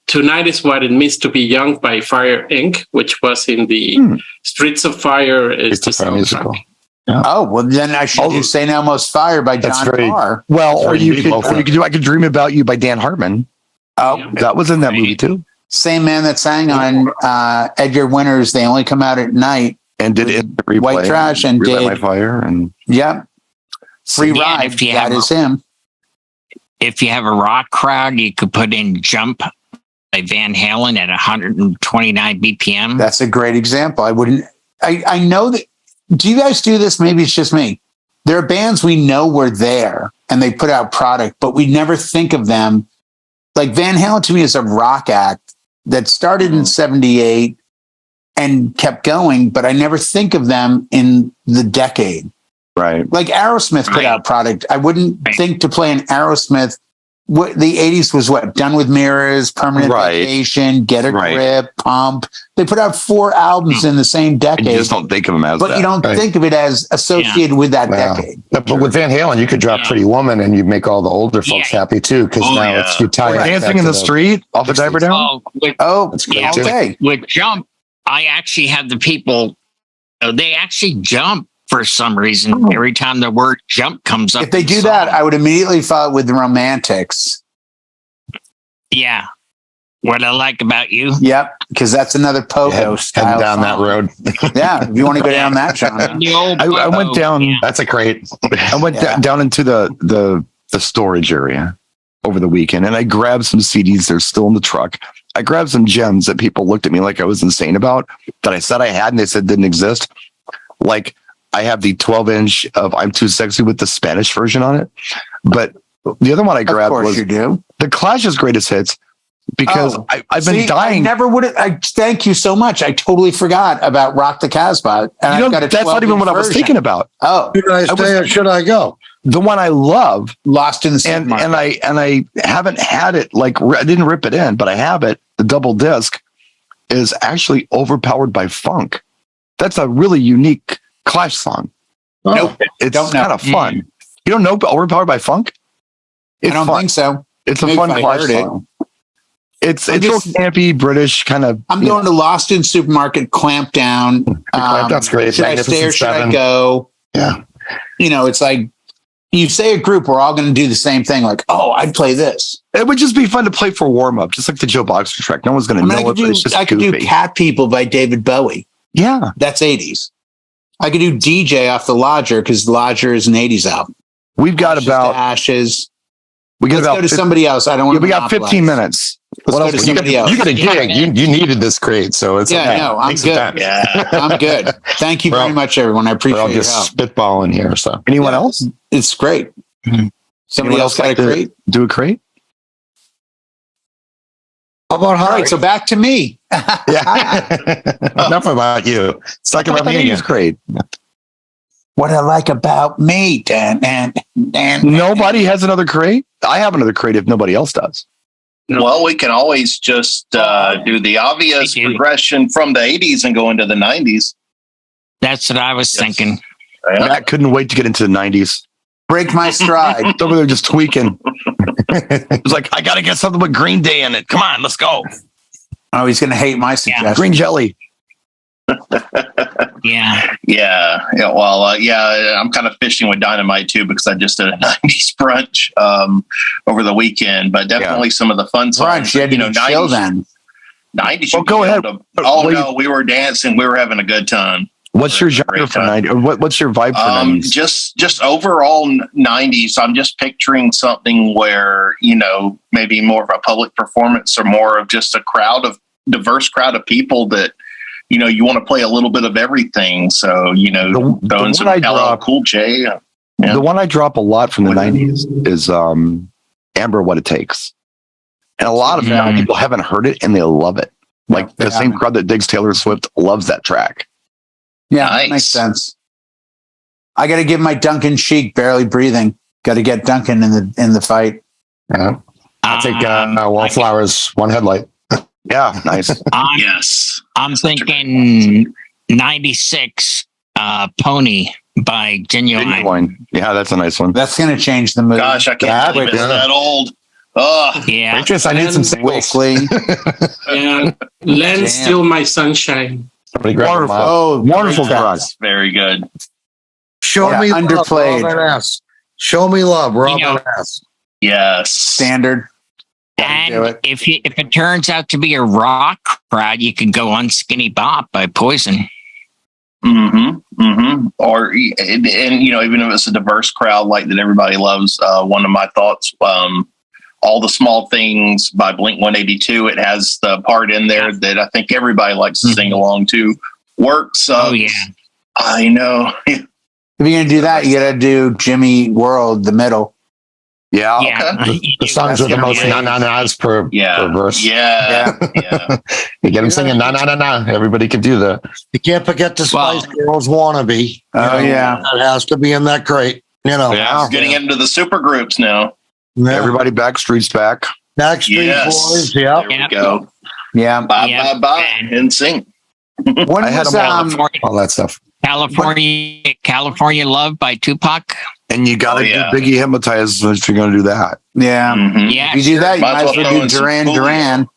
Tonight Is What It Means to Be Young by Fire Inc., which was in the Streets of Fire is the soundtrack. Yeah. Oh, well, then I should do St. Elmo's Fire by John Parr. Well, or you could do I Could Dream About You by Dan Hartman. Oh, that was in that movie too. Same man that sang on Edgar Winter's They Only Come Out at Night and did it White Trash and did My Fire and Free Ride. That is him. If you have a rock crowd, you could put in Jump by Van Halen at 129 BPM. That's a great example. I know that. Do you guys do this? Maybe it's just me. There are bands we know were there and they put out product, but we never think of them. Like Van Halen to me is a rock act that started in 78 and kept going, but I never think of them in the decade. Right. Like Aerosmith put out product. I wouldn't think to play an Aerosmith. The 80s was what? Done with Mirrors, Permanent Vacation, Get a Grip, Pump. They put out 4 albums in the same decade. And you just don't think of them as but you don't think of it as associated with that decade. But with Van Halen, you could drop Pretty Woman and you make all the older folks happy too, because now it's you tie Dancing in the Street off the Diver Down. That's great too. With Jump, I actually have the people. They actually jump for some reason every time the word jump comes up. If they do that, I would immediately follow it with the Romantics. Yeah. What I Like About You. Yep. Because that's another pogo style. Down that road. Yeah. If you want to go down that, John. I went down. Yeah. That's a great. I went down into the storage area over the weekend and I grabbed some CDs. They're still in the truck. I grabbed some gems that people looked at me like I was insane about that I said I had and they said didn't exist. Like, I have the 12-inch of I'm Too Sexy with the Spanish version on it. But the other one I grabbed was the Clash's Greatest Hits because I've been dying. I never would have. Thank you so much. I totally forgot about Rock the Casbah. And that's not even what I was thinking about. Oh. Should I stay or should I go? The one I love. Lost in the Supermarket. And I haven't had it, like, I didn't rip it in, but I have it. The double disc is actually Overpowered by Funk. That's a really unique Clash song. Nope. It's kind of fun. You don't know Overpowered by Funk? I don't think so. It's a fun Clash song. It's real campy, British kind of. I'm going to Lost in Supermarket, Clamp Down. That's great. Should I stay or should I go? Yeah. It's like you say a group, we're all going to do the same thing. Like, oh, I'd play this. It would just be fun to play for warm up, just like the Joe Boxer track. No one's going to know it. But it's just I could do Cat People by David Bowie. Yeah. That's 80s. I could do DJ off the Lodger because Lodger is an 80s album. We've got about Ashes. We got Let's about go to somebody else. I don't want to. We got 15 minutes. Let's go to somebody else. You got a gig. You needed this crate, so it's okay. No, I'm good. Yeah. I'm good. Thank you very much, everyone. I appreciate I'll your just help. spitballing here. So Anyone else? It's great. Somebody else got a crate? Do a crate? How about All Harry? right, so back to me. yeah. Enough about you. It's talking about me again. Crate. What I like about me, Dan. Nobody has another crate? I have another crate if nobody else does. Well, we can always just do the obvious progression from the 80s and go into the 90s. That's what I was thinking. Yeah. I couldn't wait to get into the 90s. Break my stride. It's over there just tweaking. It's like, I got to get something with Green Day in it. Come on, let's go. Oh, he's going to hate my suggestion. Green jelly. Yeah. Well, I'm kind of fishing with Dynamite too because I just did a 90s brunch over the weekend, but definitely some of the fun songs. Brunch, you had to be chill then. 90s. Well, go ahead. No, we were dancing. We were having a good time. What's your genre for 90s? Or what's your vibe for 90s? Just overall 90s. I'm just picturing something where, maybe more of a public performance or more of just diverse crowd of people that, you want to play a little bit of everything. So, throwing some LL Cool J. Yeah. The one I drop a lot from the 90s is Amber What It Takes. And a lot of people haven't heard it and they love it. Like the same crowd that digs Taylor Swift loves that track. Yeah, Nice. that makes sense. I got to give my Duncan Sheik Barely Breathing. Got to get Duncan in the fight. Yeah. I think Wallflowers, One Headlight. Yeah, nice. Yes. I'm thinking 96 Pony by Genuine. Genuine. Yeah, that's a nice one. That's going to change the mood. Gosh, I can't believe it's that old. Oh, Yeah. Waitress, I need some singles. Wickley. Yeah. Len Damn. Still My Sunshine. Somebody grab them Wonderful. up. Oh, Wonderful great garage. tracks. very good. Show Yeah, me love, underplayed. Robin S. Show me love, Robin know- S. Yes. Standard. Gotta do And it. if it turns out to be a rock crowd, you can go on Skinny Bop by Poison. Or even if it's a diverse crowd like that everybody loves, one of my thoughts, All the Small Things by Blink 182, it has the part in there that I think everybody likes to sing along to. Works. Oh, yeah. I know. If you're going to do that, you got to do Jimmy World, the middle. Yeah. Yeah. The songs with the most na-na-nas per verse. Yeah. You get them singing na-na-na-na. Everybody can do that. You can't forget the Spice Girls wannabe. Oh, yeah. That has to be in that crate. Yeah. Getting into the super groups now. Everybody Backstreet's back. Backstreet Boys. Yeah. There we go. Yeah. Bye, and sing. When I had was, All that stuff. California Love by Tupac. And you got to do Biggie Hypnotize if you're going to do that. yeah. Yeah. If you do that, you might as well throw do in some Duran Coolio. Duran.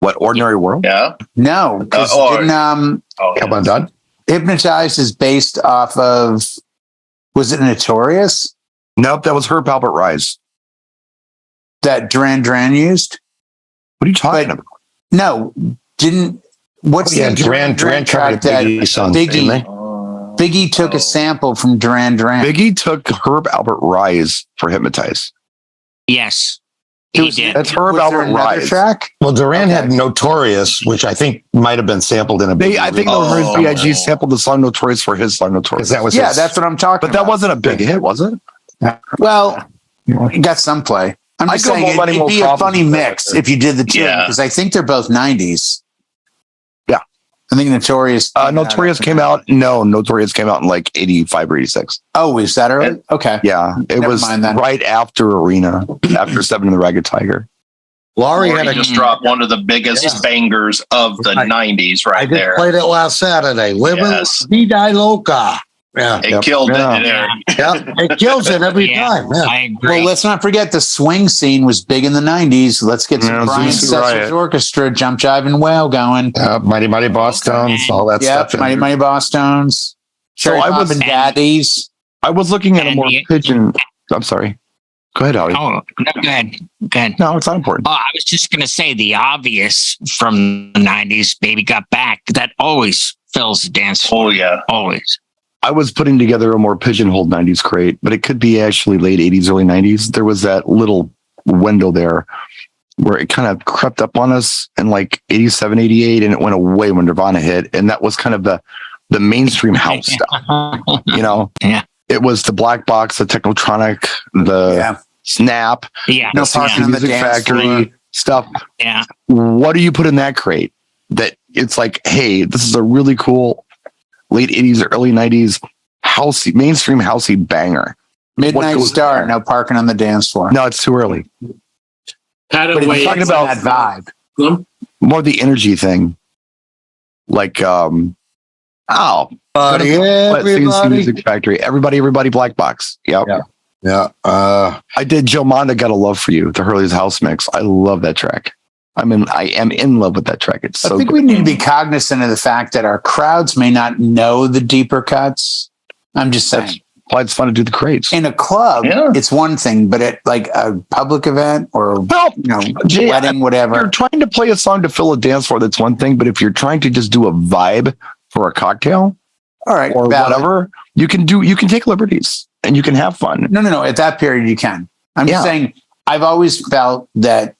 What, Ordinary World? Yeah. No, because Oh, Come on, Don. Hypnotize is based off of, was it Notorious Nope, that was Herb Albert Rise. that Duran Duran used? What are you talking about? No, didn't. What's Yeah, the Duran track tried that Biggie songs, didn't they? Biggie took a sample from Duran Duran? Biggie took Herb Albert Rise for Hypnotize. Yes. He did. That's Herb Was there Albert another Rise. track? Well, Duran had Notorious, which I think might have been sampled in a big I think Oh. B.I.G. sampled the song Notorious for his song Notorious. that was Yeah, his- that's what I'm talking But that about. wasn't a big hit, was it? Well, it got some play. I'm I just go saying more money, it'd more be a problems funny with that mix record. if you did the two, Yeah. because I think they're both 90s. Yeah. I think Notorious. Notorious came out. No, Notorious came out in like 85 or 86. Oh, is that early? Okay. Yeah, it Never was mind then. right after Arena, after Seven and the Ragged Tiger. Laurie Laurie had just dropped one of the biggest bangers of the 90s I right just there. played it last Saturday. Living Yes. Vida Loca. Yeah. It killed Yeah. it. There. Yeah. It kills it every Yeah. time. Yeah. I agree. Well, let's not forget the swing scene was big in the 90s. Let's get some Yeah, Brian Zuzu Setzel's Riot. orchestra, Jump Jive and Wail going. Mighty Mighty Boss Tones, all that Yep, stuff. Mighty Mighty Boss Tones. So Cherry I Pop was- and Daddies. I was looking at a And more the- pigeon. I'm sorry. Go ahead, Howie. Oh, no, go ahead. Go ahead. No, it's not important. Oh, I was just going to say the obvious from the 90s, Baby Got Back. That always fills the dance floor. Oh, yeah. Always. I was putting together a more pigeonholed 90s crate, but it could be actually late 80s, early 90s. There was that little window there. where it kind of crept up on us in like 87, 88, and it went away when Nirvana hit. And that was kind of the mainstream house stuff. You know? Yeah. It was the Black Box, the Technotronic, the Snap, No Parking on the Music Dance Factory Floor. stuff. Yeah. What do you put in that crate? That it's like, hey, this is a really cool late 80s or early 90s housey, mainstream housey banger. Midnight Star, there? No Parking on the Dance Floor. No, it's too early. But Hadaway. it's talking about that vibe. More the energy thing. Like, Buddy, CNC Music Factory. Everybody, Black Box. Yep. Yeah. I did Joe Monda Got a Love for You, the Hurley's House mix. I love that track. I am in love with that track. It's so I think good. we need to be cognizant of the fact that our crowds may not know the deeper cuts. I'm just saying. That's why it's fun to do the crates. In a club, it's one thing, but at like a public event or wedding, whatever. If you're trying to play a song to fill a dance floor, that's one thing. But if you're trying to just do a vibe for a cocktail, all right, or whatever, you can take liberties and you can have fun. No. At that period, you can. I'm just saying, I've always felt that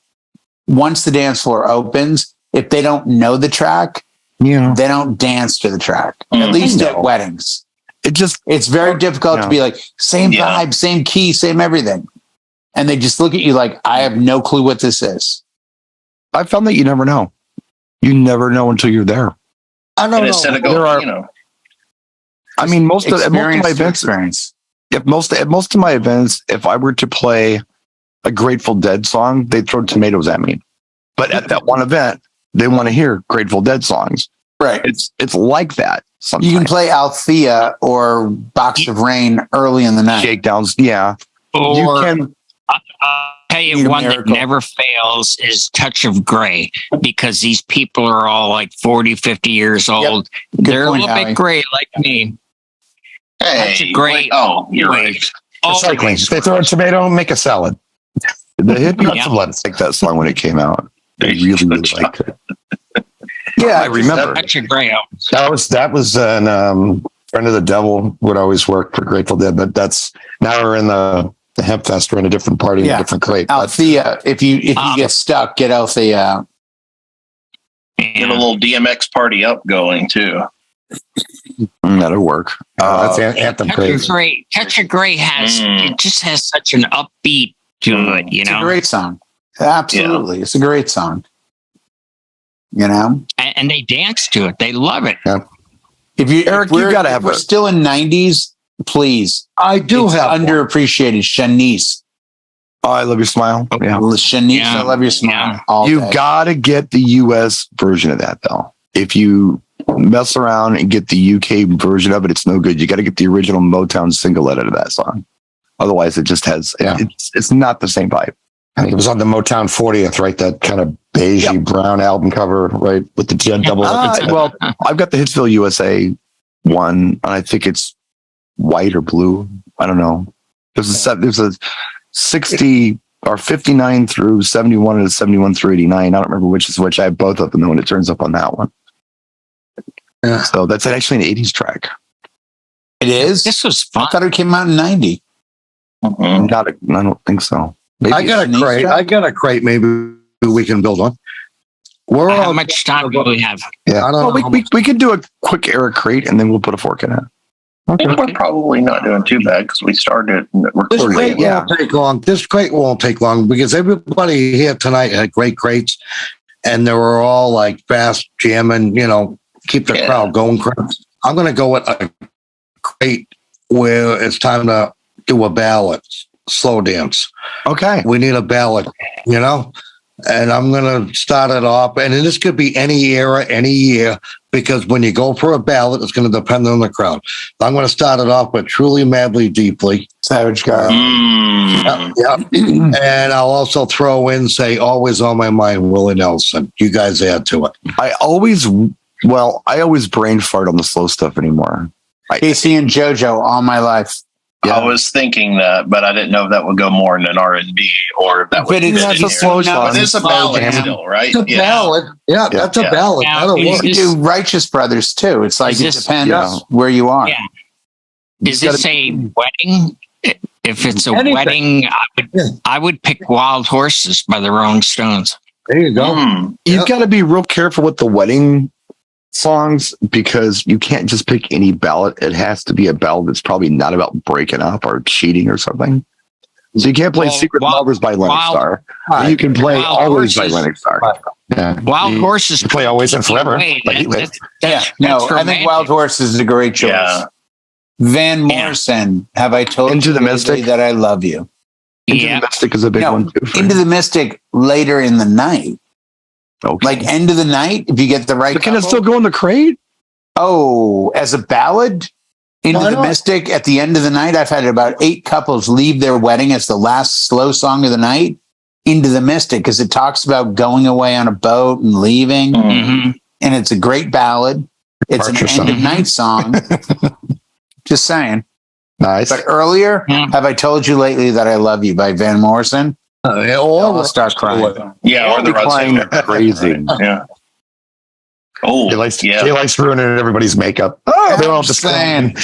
once the dance floor opens, if they don't know the track, they don't dance to the track. At least at weddings. It's very difficult to be like, same vibe, same key, same everything. And they just look at you like, I have no clue what this is. I found that you never know. You never know until you're there. I don't know. Instead of going, I mean, most of my events, most of my events, if I were to play a Grateful Dead song, they'd throw tomatoes at me. But at that one event, they want to hear Grateful Dead songs. Right. It's like that. Sometimes. You can play Althea or Box of Rain early in the night. Shakedowns, yeah. Or you can. I'll tell you one that never fails is Touch of Grey, because these people are all like 40, 50 years old. They're point, a little bit gray like me. Hey, that's a great. You're right. Recycling. If they throw a tomato, make a salad. The hippies like that song when it came out. They really liked it. Yeah, I remember. Touch of Grey. That was an Friend of the Devil would always work for Grateful Dead, but that's now we're in the Hemp Fest. We're in a different party, in a different crate. Althea, if you get stuck, get Althea out. Get a little DMX party up going too. That'll work. That's Anthem crate. Touch of Grey it just has such an upbeat to it. It's a great song. Absolutely, it's a great song. And they dance to it. They love it. Yeah. Eric, you gotta have. We're still in '90s. Please, I do have underappreciated Shanice. Oh, I Love Your Smile. Yeah, Shanice, I Love Your Smile. You gotta get the U.S. version of that though. If you mess around and get the UK version of it, it's no good. You got to get the original Motown single edit of that song. Otherwise, it just has it's not the same vibe. I think it was on the Motown 40th, right? That kind of beigey brown album cover, right? With the Jet double. Well, I've got the Hitsville USA one, and I think it's white or blue. I don't know. There's a 60 or 59 through 71 and a 71 through 89. I don't remember which is which. I have both of them when it turns up on that one. Yeah. So that's actually an 80s track. It is? This was fun. I thought it came out in 90. I don't think so. Maybe I got a crate. Maybe we can build one. How much time do we have? Yeah, I don't know. We could do a quick Eric crate and then we'll put a fork in it. I think we're probably not doing too bad because we started recording. This crate won't take long because everybody here tonight had great crates, and they were all like fast jamming. Keep the crowd going. I'm going to go with a crate where it's time to do a ballad, slow dance. Okay. We need a ballad, and I'm going to start it off. And this could be any era, any year, because when you go for a ballad, it's going to depend on the crowd. I'm going to start it off with Truly, Madly, Deeply. Savage Garden. Yeah. And I'll also throw in, say, Always on My Mind, Willie Nelson. You guys add to it. I always brain fart on the slow stuff anymore. Casey and JoJo all my life. Yeah. I was thinking that, but I didn't know if that would go more in an R&B or if that would be a slow song. But it's a ballad still, right? It's a ballad. Yeah, that's a ballad. That'll work. You can do Righteous Brothers too. It's like it depends where you are. Yeah. Is this a wedding? If it's a wedding, I would pick Wild Horses by the Rolling Stones. There you go. You've got to be real careful with the wedding songs because you can't just pick any ballad. It has to be a ballad that's probably not about breaking up or cheating or something. So you can't play Secret Lovers by Lennox Star. You can play Always by Lennox Star. Yeah. Wild Horses play Always and Forever. I think Wild Horses is a great choice. Yeah. Van Morrison, Have I Told Into You the Mystic that I love you? Into the Mystic is a big one too. Into the Mystic later in the night. Okay. Like End of the Night, if you get the right. But can it still go in the crate? Oh, as a ballad? Into the Mystic at the end of the night. I've had about 8 couples leave their wedding as the last slow song of the night. Into the Mystic, because it talks about going away on a boat and leaving. Mm-hmm. And it's a great ballad. It's an end of night song. Just saying. Nice. But earlier, Have I Told You Lately That I Love You by Van Morrison? I'll start crying. Yeah, or the crying crazy. Yeah. Oh, Jay likes ruining everybody's makeup. Oh, they're all just saying.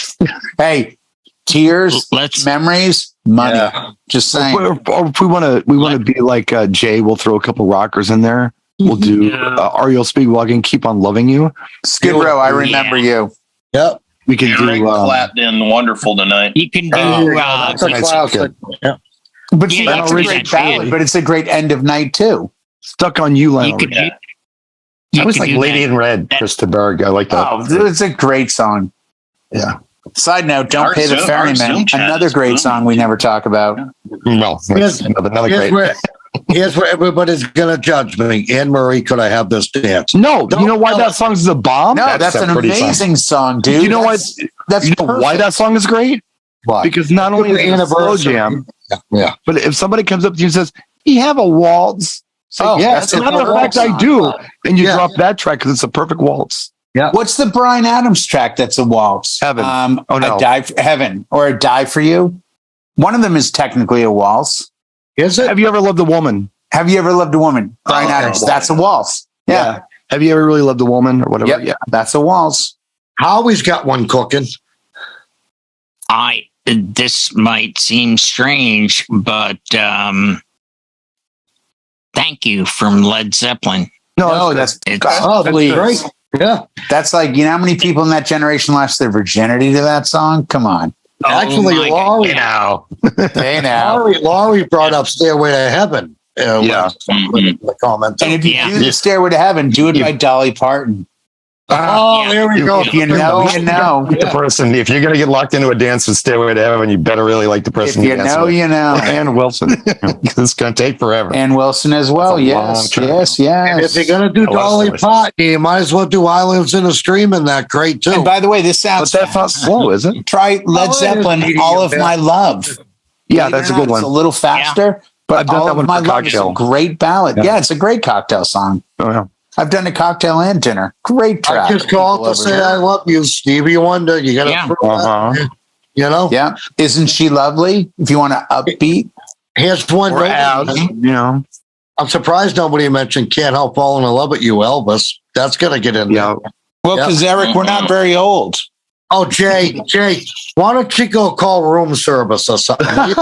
Hey, tears, memories, money. Yeah. Just saying. Or if we want to be like Jay, we'll throw a couple rockers in there. We'll do REO Speedwagon, Keep on Loving You. Skid Row, I Remember You. Yep. We can Eric do Clapton, Wonderful Tonight. You can do that's a classic. Yeah. But that's a great ballad, but it's a great end of night too. Stuck on You, Lionel. I was like Lady in Red, Krista Berg. I like that. Oh, it's a great song. Yeah. Side note, Don't Pay the Ferryman. Another great song we never talk about. Well, another great. Here's where everybody's going to judge me. Anne Marie, could I have this dance? No, you know why that song's the bomb? No, that's an amazing song, dude. You know why? That's why that song is great? Why? Because not only is it a slow jam, but if somebody comes up to you and says, "You have a waltz," say, "Yes, as a matter of fact, I do," and you drop that track because it's a perfect waltz. Yeah. What's the Bryan Adams track that's a waltz? Heaven. Heaven or a Die for You. One of them is technically a waltz. Is it? Have you ever loved a woman? Have you ever loved a woman? Bryan Adams. That's a waltz. Yeah. Have you ever really loved a woman or whatever? Yep. Yeah. That's a waltz. Howie's got one cooking. This might seem strange, but Thank You from Led Zeppelin. No, that's great. Yeah. That's like, you know how many people in that generation lost their virginity to that song? Come on. Actually, Laurie Laurie brought up Stairway to Heaven. In the comments. And if you do the Stairway to Heaven, do it by Dolly Parton. There we go. You know. The person, if you're going to get locked into a dance with Stairway to Heaven, you better really like the person. If you know, you know. Ann Wilson. It's going to take forever. Ann Wilson as well. Yes. If you're going to do Dolly Parton, you might as well do Islands in a Stream in that crate too. And by the way, this sounds. But that's not slow, is it? Try Led Zeppelin, All of My Love. Yeah, that's a good one. It's a little faster, but I've done All that of one My for Love is a Cocktail. great ballad. Yeah, it's a great cocktail song. Oh, yeah. I've done a cocktail and dinner. Great track. I just called to say I love you, Stevie Wonder. You got to, you know. Yeah, isn't she lovely? If you want to upbeat, here's one. I'm surprised nobody mentioned "Can't Help Falling in Love with You," Elvis. That's gonna get in there. Well, because Eric, we're not very old. Oh, Jay, why don't you go call room service or something? Now,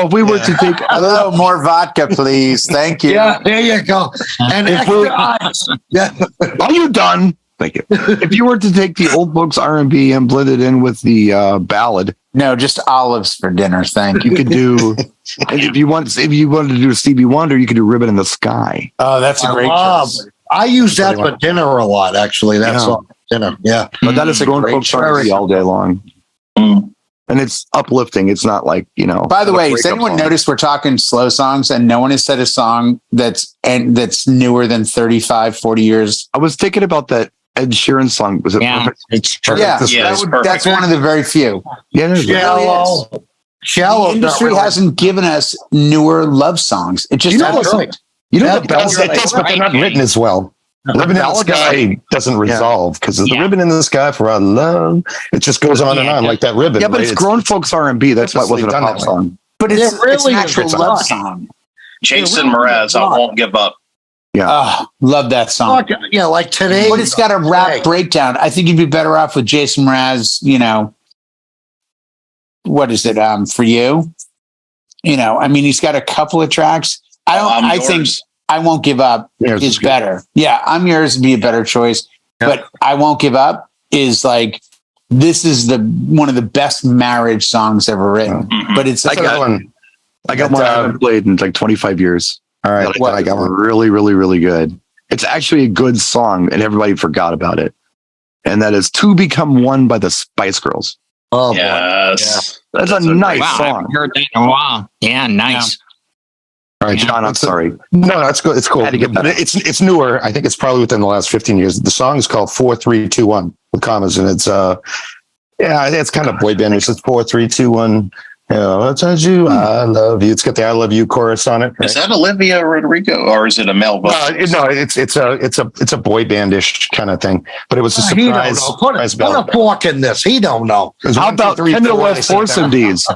if we were to take a little more vodka, please. Thank you. Yeah, there you go. And are you done? Thank you. If you were to take the old folks R&B and blend it in with the ballad, no, just olives for dinner. Thank you. You could do, and if you wanted to do Stevie Wonder, you could do Ribbon in the Sky. Oh, that's a great choice. I use that for dinner a lot, actually. That's all dinner. Yeah. But that is a grown folks R&B all day long. And it's uplifting. It's not like, By the way, has anyone noticed we're talking slow songs and no one has said a song that's newer than 35, 40 years? I was thinking about that Ed Sheeran song. Was it perfect? It's perfect. That's one of the very few. Yeah, Shallow. The industry hasn't given us newer love songs. It just hasn't. It does, but they're not written as well. Ribbon in the Sky doesn't resolve because the Ribbon in the Sky for our love. It just goes on and on like that ribbon. Yeah, but it's grown folks R&B. That's why it wasn't a pop song. But it's an actual love song. Jason Mraz, I Won't Give Up. Yeah. Oh, love that song. Like, yeah, like today. But it's got a rap breakdown. I think you'd be better off with Jason Mraz, what is it? For You? I mean, he's got a couple of tracks. I think I Won't Give Up is better. Yeah, I'm Yours would be a better choice. Yeah. But I Won't Give Up is like, this is one of the best marriage songs ever written. Mm-hmm. But it's I got one I haven't played in like 25 years. All right. I got one really, really, really good. It's actually a good song and everybody forgot about it. And that is To Become One by the Spice Girls. Oh, yes. Yeah. That's a nice song. I haven't heard that in a while. Yeah, nice. All right, John, I'm sorry. No, that's good. It's cool. It's newer. I think it's probably within the last 15 years. The song is called 4-3-2-1 with commas, and it's it's kind of boy band. It's 4-3-2-1. I told you I love you. It's got the I love you chorus on it. Right? Is that Olivia Rodrigo or is it a Mel? No, it's a boy bandish kind of thing. But it was a surprise. Put a fork in this. He don't know. How about Tender Love, Force MDs?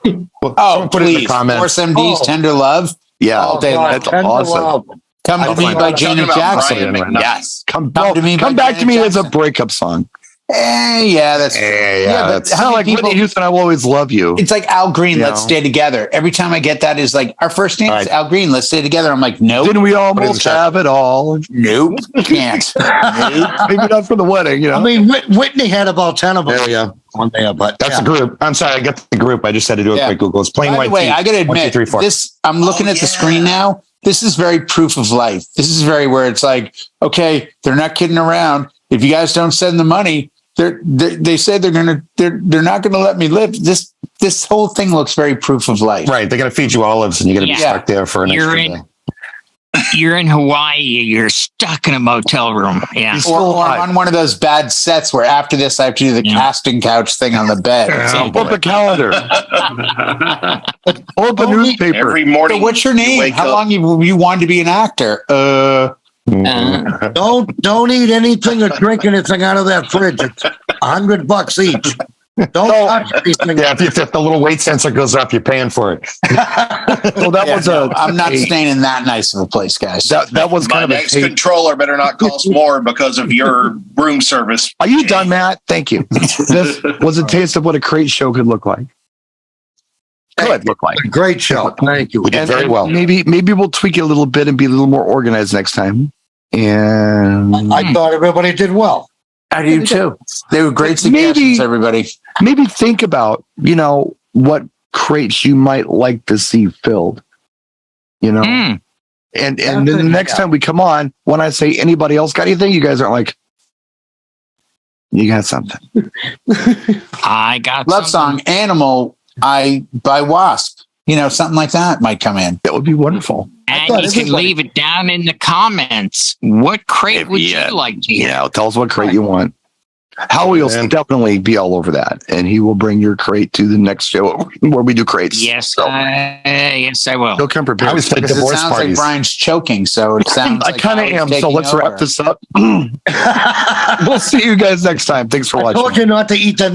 Put it in the comments. Force MDs, Tender Love. Yeah, all day. That's awesome. Come to Me by Janet Jackson. Yes, come to me. Come back to me as a breakup song. Yeah, that's true. Yeah, that's kind of like Whitney Houston, I Will Always Love You. It's like Al Green, Let's Stay Together. Every time I get that is like, our first name is Al Green, Let's Stay Together. I'm like, nope. Didn't we almost have it all? Nope. Can't. Nope. Maybe not for the wedding, I mean, Whitney had about 10 of them. There we go. On there, but that's a group. I'm sorry, I got the group. I just had to do a quick Google. It's Plain White. By the way, I got to admit, this, I'm looking at the screen now. This is very proof of life. This is very where it's like, okay, they're not kidding around. If you guys don't send the money, they say they're not gonna let me live. This whole thing looks very proof of life. Right. They're gonna feed you olives and you're gonna be stuck there for an extra day. You're in Hawaii. You're stuck in a motel room. Yeah. Or on one of those bad sets where after this I have to do the casting couch thing on the bed. Pull up a calendar. Pull up a newspaper. Every morning. So what's your name? How long you wanted to be an actor? Don't eat anything or drink anything out of that fridge. It's $100 each. Don't touch anything. Yeah, if the little weight sensor goes up, you're paying for it. I'm not staying in that nice of a place, guys. That was kind of a controller better not cost more because of your room service. Are you done, Matt? Thank you. This was a taste of what a crate show could look like. Could look like a great show. Thank you. We did very well. Maybe we'll tweak it a little bit and be a little more organized next time. And I thought everybody did well. I do too. They were great suggestions, everybody. Maybe think about, what crates you might like to see filled. And then the next time we come on, when I say anybody else got anything, you guys aren't like, you got something. I got Love Song, Animal by Wasp. Something like that might come in. That would be wonderful. And you can leave it down in the comments. What crate would you like to hear? Tell us what crate you want. Howie will definitely be all over that, and he will bring your crate to the next show where we do crates. Yes, yes, I will. He'll come prepared. I was thinking it sounds like Brian's choking, so it sounds I kind of am. So let's wrap this up. We'll see you guys next time. Thanks for watching. I told you not to eat the